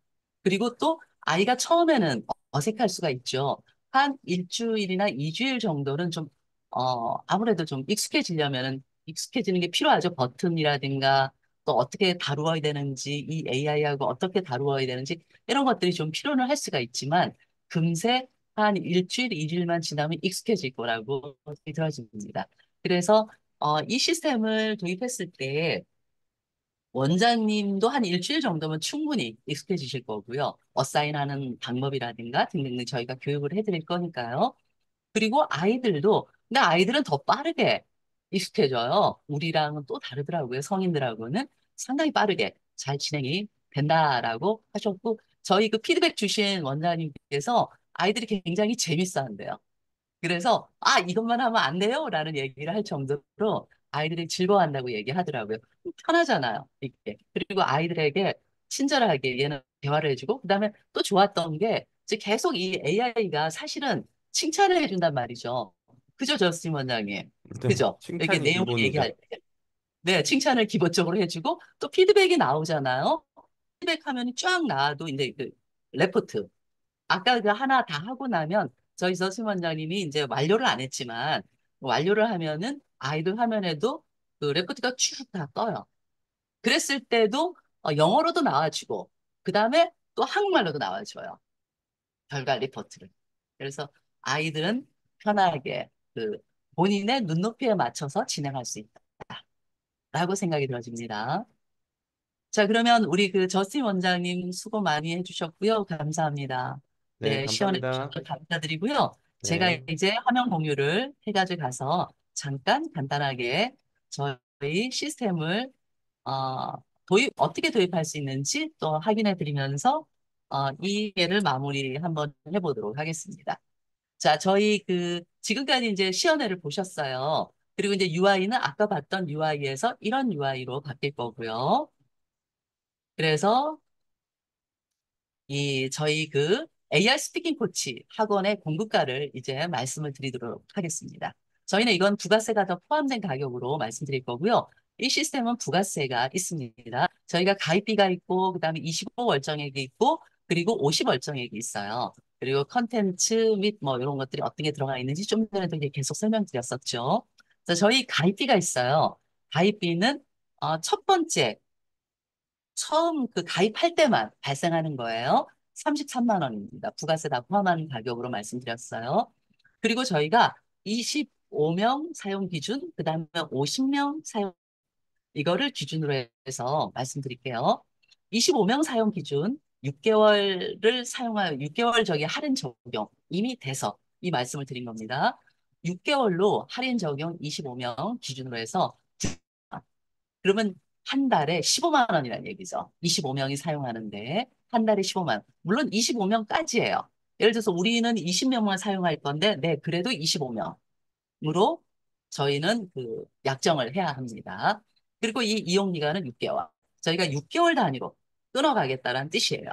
그리고 또 아이가 처음에는 어색할 수가 있죠. 한 일주일이나 이주일 정도는 좀, 아무래도 좀 익숙해지는 게 필요하죠. 버튼이라든가 또 어떻게 다루어야 되는지, 이 AI하고 어떻게 다루어야 되는지 이런 것들이 좀 필요는 할 수가 있지만 금세 한 일주일, 이주일만 지나면 익숙해질 거라고 들어집니다. 그래서 이 시스템을 도입했을 때 원장님도 한 일주일 정도면 충분히 익숙해지실 거고요. 어사인하는 방법이라든가 등등 저희가 교육을 해드릴 거니까요. 그리고 근데 아이들은 더 빠르게 익숙해져요. 우리랑은 또 다르더라고요. 성인들하고는 상당히 빠르게 잘 진행이 된다라고 하셨고, 저희 그 피드백 주신 원장님께서 아이들이 굉장히 재밌어 한대요. 그래서 이것만 하면 안 돼요? 라는 얘기를 할 정도로 아이들이 즐거워한다고 얘기하더라고요. 편하잖아요. 이게. 그리고 아이들에게 친절하게 얘는 대화를 해주고 그다음에 또 좋았던 게 이제 계속 이 AI가 사실은 칭찬을 해준단 말이죠. 그죠, 저스틴 원장님? 네, 그죠? 이렇게 칭찬이 내용을 기본이죠. 얘기할 때. 네, 칭찬을 기본적으로 해주고 또 피드백이 나오잖아요. 피드백하면 쫙 나와도 이제 그 레포트 아까 그 하나 다 하고 나면 저희 서심 원장님이 이제 완료를 안 했지만 완료를 하면은 아이들 화면에도 그 레포트가 쭉 다 떠요. 그랬을 때도 영어로도 나와주고 그 다음에 또 한국말로도 나와줘요. 결과 리포트를. 그래서 아이들은 편하게 그 본인의 눈높이에 맞춰서 진행할 수 있다라고 생각이 들어집니다. 자, 그러면 우리 그 저스틴 원장님 수고 많이 해주셨고요. 감사합니다. 네, 네, 시연해 감사합니다. 주셔서 감사드리고요. 제가 네, 이제 화면 공유를 해가지고 가서 잠깐 간단하게 저희 시스템을 어, 어떻게 도입할 수 있는지 또 확인해 드리면서 이 예를 마무리 한번 해보도록 하겠습니다. 자, 저희 지금까지 이제 시연회를 보셨어요. 그리고 이제 UI는 아까 봤던 UI에서 이런 UI로 바뀔 거고요. 그래서 저희 AR 스피킹 코치 학원의 공급가를 이제 말씀을 드리도록 하겠습니다. 저희는 이건 부가세가 더 포함된 가격으로 말씀드릴 거고요. 이 시스템은 부가세가 있습니다. 저희가 가입비가 있고, 그 다음에 25월정액이 있고, 그리고 50월정액이 있어요. 그리고 컨텐츠 및 뭐 이런 것들이 어떤 게 들어가 있는지 좀 전에도 이제 계속 설명드렸었죠. 자, 저희 가입비가 있어요. 가입비는 첫 번째 처음 그 가입할 때만 발생하는 거예요. 33만 원입니다. 부가세 다 포함한 가격으로 말씀드렸어요. 그리고 저희가 25명 사용 기준, 그 다음에 50명 사용, 이거를 기준으로 해서 말씀드릴게요. 25명 사용 기준 6개월을 사용하여 6개월 저기 할인 적용 이미 돼서 이 말씀을 드린 겁니다. 6개월로 할인 적용 25명 기준으로 해서 그러면 한 달에 15만 원이라는 얘기죠. 25명이 사용하는데 한 달에 15만 원. 물론 25명까지예요. 예를 들어서 우리는 20명만 사용할 건데 네, 그래도 25명으로 저희는 그 약정을 해야 합니다. 그리고 이 이용 기간은 6개월. 저희가 6개월 단위로 끊어가겠다는 뜻이에요.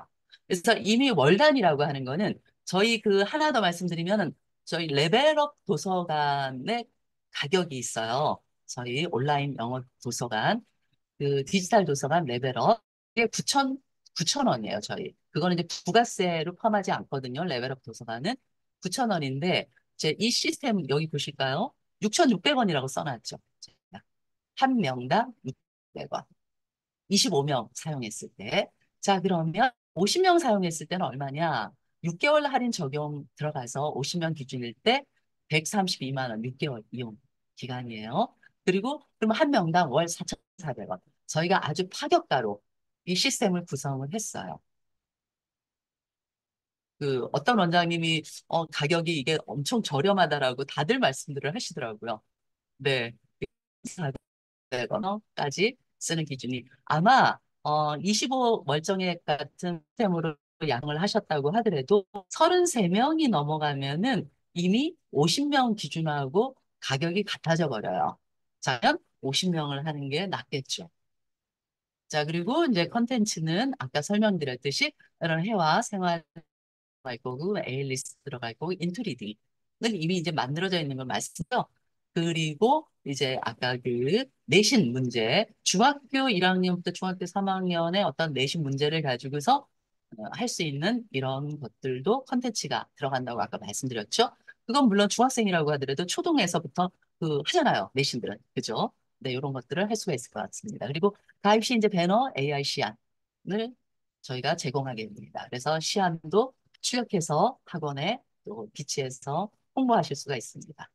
그래서 이미 월 단위라고 하는 거는 저희 그 하나 더 말씀드리면은 저희 레벨업 도서관의 가격이 있어요. 저희 온라인 영어 도서관. 그 디지털 도서관 레벨업 이게 9천 원이에요, 저희. 그거는 이제 부가세로 포함하지 않거든요. 레벨업 도서관은 9천 원인데 이제 이 시스템 여기 보실까요? 6,600원이라고 써놨죠. 한 명당 600원. 25명 사용했을 때. 자, 그러면 50명 사용했을 때는 얼마냐? 6개월 할인 적용 들어가서 50명 기준일 때 132만 원 6개월 이용 기간이에요. 그리고 그러면 한 명당 월 4,400원. 저희가 아주 파격가로 이 시스템을 구성을 했어요. 그 어떤 원장님이 가격이 이게 엄청 저렴하다라고 다들 말씀들을 하시더라고요. 네. 100원까지 쓰는 기준이 아마 25 멀쩡액 같은 시스템으로 양을 하셨다고 하더라도 33명이 넘어가면은 이미 50명 기준하고 가격이 같아져 버려요. 자, 그러면 50명을 하는 게 낫겠죠. 자, 그리고 이제 컨텐츠는 아까 설명드렸듯이 이런 회화, 생활 들어갈 거고, 에일리스트 들어갈 거고, 인투리딩은 이미 이제 만들어져 있는 걸 말씀드렸죠. 그리고 이제 아까 그 내신 문제, 중학교 1학년부터 중학교 3학년의 어떤 내신 문제를 가지고서 할 수 있는 이런 것들도 컨텐츠가 들어간다고 아까 말씀드렸죠. 그건 물론 중학생이라고 하더라도 초등에서부터 그 하잖아요. 내신들은. 그죠? 네, 이런 것들을 할 수가 있을 것 같습니다. 그리고 가입 시 이제 배너 AI 시안을 저희가 제공하게 됩니다. 그래서 시안도 출력해서 학원에 또 비치해서 홍보하실 수가 있습니다.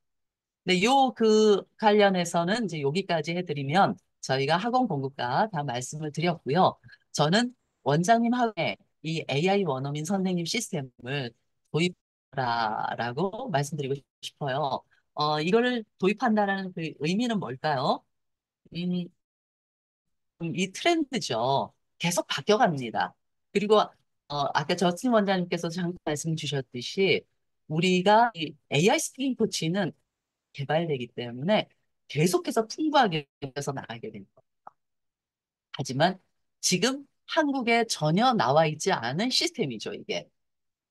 네, 요 그 관련해서는 이제 여기까지 해드리면 저희가 학원 공급과 다 말씀을 드렸고요. 저는 원장님 학원에 이 AI 원어민 선생님 시스템을 도입하라라고 말씀드리고 싶어요. 이거를 도입한다는 그 의미는 뭘까요? 음, 이 트렌드죠. 계속 바뀌어갑니다. 그리고 아까 저스틴 원장님께서 잠깐 말씀 주셨듯이 우리가 이 AI 스피킹 코치는 개발되기 때문에 계속해서 풍부하게 해서 나가게 됩니다. 하지만 지금 한국에 전혀 나와 있지 않은 시스템이죠, 이게.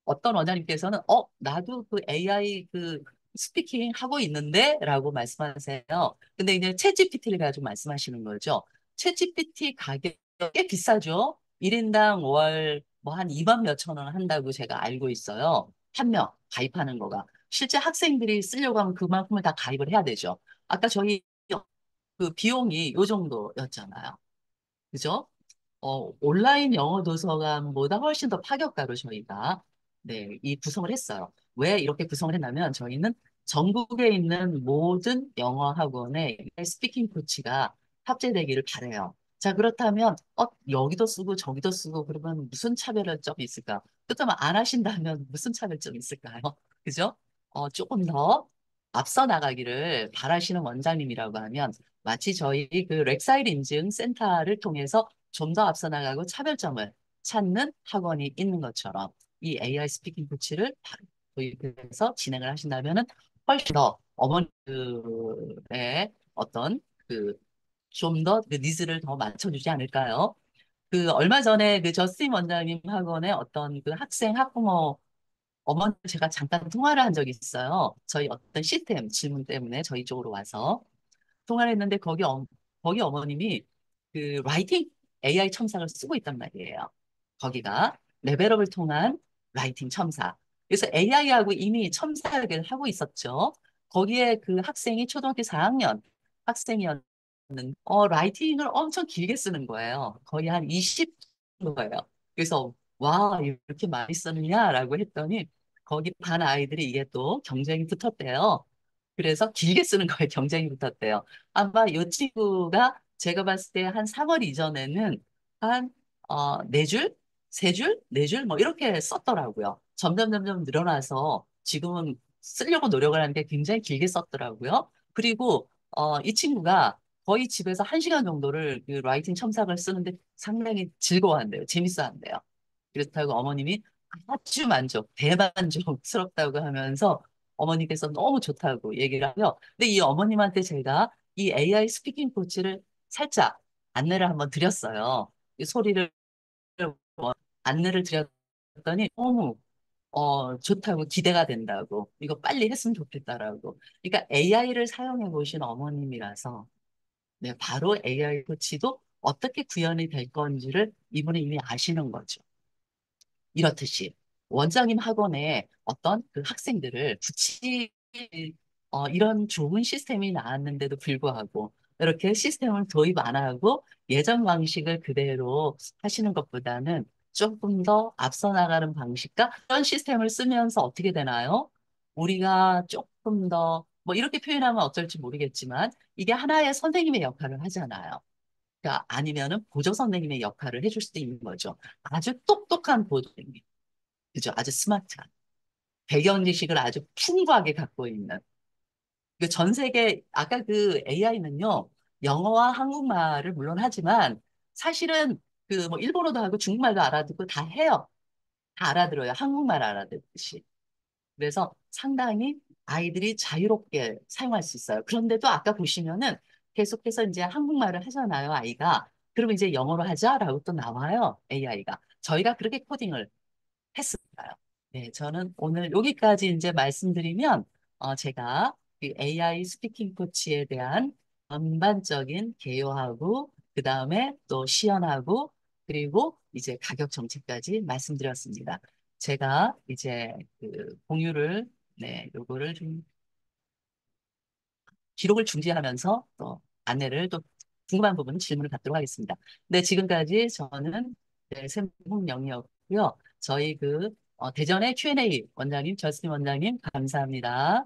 어떤 원장님께서는 나도 그 AI 그 스피킹 하고 있는데 라고 말씀하세요. 근데 이제 챗GPT를 가지고 말씀하시는 거죠. 챗GPT 가격 꽤 비싸죠. 1인당 월 뭐 한 2만 몇천 원 한다고 제가 알고 있어요. 한 명 가입하는 거가. 실제 학생들이 쓰려고 하면 그만큼을 다 가입을 해야 되죠. 아까 저희 그 비용이 요 정도였잖아요. 그죠? 온라인 영어 도서관보다 훨씬 더 파격가로 저희가 네, 이 구성을 했어요. 왜 이렇게 구성을 했냐면 저희는 전국에 있는 모든 영어 학원에 스피킹 코치가 탑재되기를 바래요. 자, 그렇다면 여기도 쓰고 저기도 쓰고 그러면 무슨 차별점이 있을까? 그렇다면 안 하신다면 무슨 차별점이 있을까요? 그죠? 조금 더 앞서 나가기를 바라시는 원장님이라고 하면 마치 저희 그 렉사일 인증 센터를 통해서 좀 더 앞서 나가고 차별점을 찾는 학원이 있는 것처럼 이 AI 스피킹 코치를 바로 도입해서 진행을 하신다면은 훨씬 더 어머니들의 어떤 그 좀 더 그 니즈를 더 맞춰주지 않을까요? 그 얼마 전에 그 저스틴 원장님 학원에 어떤 그 학생 학부모 어머니 제가 잠깐 통화를 한 적이 있어요. 저희 어떤 시스템 질문 때문에 저희 쪽으로 와서 통화를 했는데 거기 어머님이 그 라이팅 AI 첨삭을 쓰고 있단 말이에요. 거기가 레벨업을 통한 라이팅 첨삭. 그래서 AI하고 이미 첨삭을 하고 있었죠. 거기에 그 학생이 초등학교 4학년 학생이었는데 라이팅을 엄청 길게 쓰는 거예요. 거의 한 20 거예요. 그래서 와, 이렇게 많이 쓰느냐라고 했더니 거기 반 아이들이 이게 또 경쟁이 붙었대요. 그래서 길게 쓰는 거에 경쟁이 붙었대요. 아마 이 친구가 제가 봤을 때 한 3월 이전에는 한 네 줄, 세 줄, 네 줄 뭐 이렇게 썼더라고요. 점점 늘어나서 지금은 쓰려고 노력을 하는데 굉장히 길게 썼더라고요. 그리고 이 친구가 거의 집에서 1시간 정도를 그 라이팅 첨삭을 쓰는데 상당히 즐거워한대요. 재밌어한대요. 그렇다고 어머님이 아주 대만족스럽다고 하면서 어머니께서 너무 좋다고 얘기를 하고요. 근데 이 어머님한테 제가 이 AI 스피킹 코치를 살짝 안내를 한번 드렸어요. 이 소리를 안내를 드렸더니 너무 좋다고 기대가 된다고 이거 빨리 했으면 좋겠다라고. 그러니까 AI를 사용해 보신 어머님이라서 네, 바로 AI 코치도 어떻게 구현이 될 건지를 이분이 이미 아시는 거죠. 이렇듯이 원장님 학원에 어떤 그 학생들을 이런 좋은 시스템이 나왔는데도 불구하고 이렇게 시스템을 도입 안 하고 예전 방식을 그대로 하시는 것보다는 조금 더 앞서 나가는 방식과 이런 시스템을 쓰면서 어떻게 되나요? 우리가 조금 더 뭐 이렇게 표현하면 어쩔지 모르겠지만 이게 하나의 선생님의 역할을 하잖아요. 그러니까 아니면은 보조 선생님의 역할을 해줄 수도 있는 거죠. 아주 똑똑한 보조 선생님. 그죠? 아주 스마트한. 배경 지식을 아주 풍부하게 갖고 있는. 그 전 세계, 아까 그 AI는요, 영어와 한국말을 물론 하지만 사실은 그 뭐 일본어도 하고 중국말도 알아듣고 다 해요. 다 알아들어요. 한국말 알아듣듯이. 그래서 상당히 아이들이 자유롭게 사용할 수 있어요. 그런데도 아까 보시면은 계속해서 이제 한국말을 하잖아요, 아이가. 그러면 이제 영어로 하자라고 또 나와요, AI가. 저희가 그렇게 코딩을 했을까요? 네, 저는 오늘 여기까지 이제 말씀드리면, 제가 그 AI 스피킹 코치에 대한 전반적인 개요하고, 그 다음에 또 시연하고, 그리고 이제 가격 정책까지 말씀드렸습니다. 제가 이제 그 공유를, 네, 요거를 좀 기록을 중지하면서 또 안내를 또 궁금한 부분 질문을 받도록 하겠습니다. 네, 지금까지 저는 네, 샘문영이었고요. 저희 그 대전의 Q&A 원장님, 저스틴 원장님 감사합니다.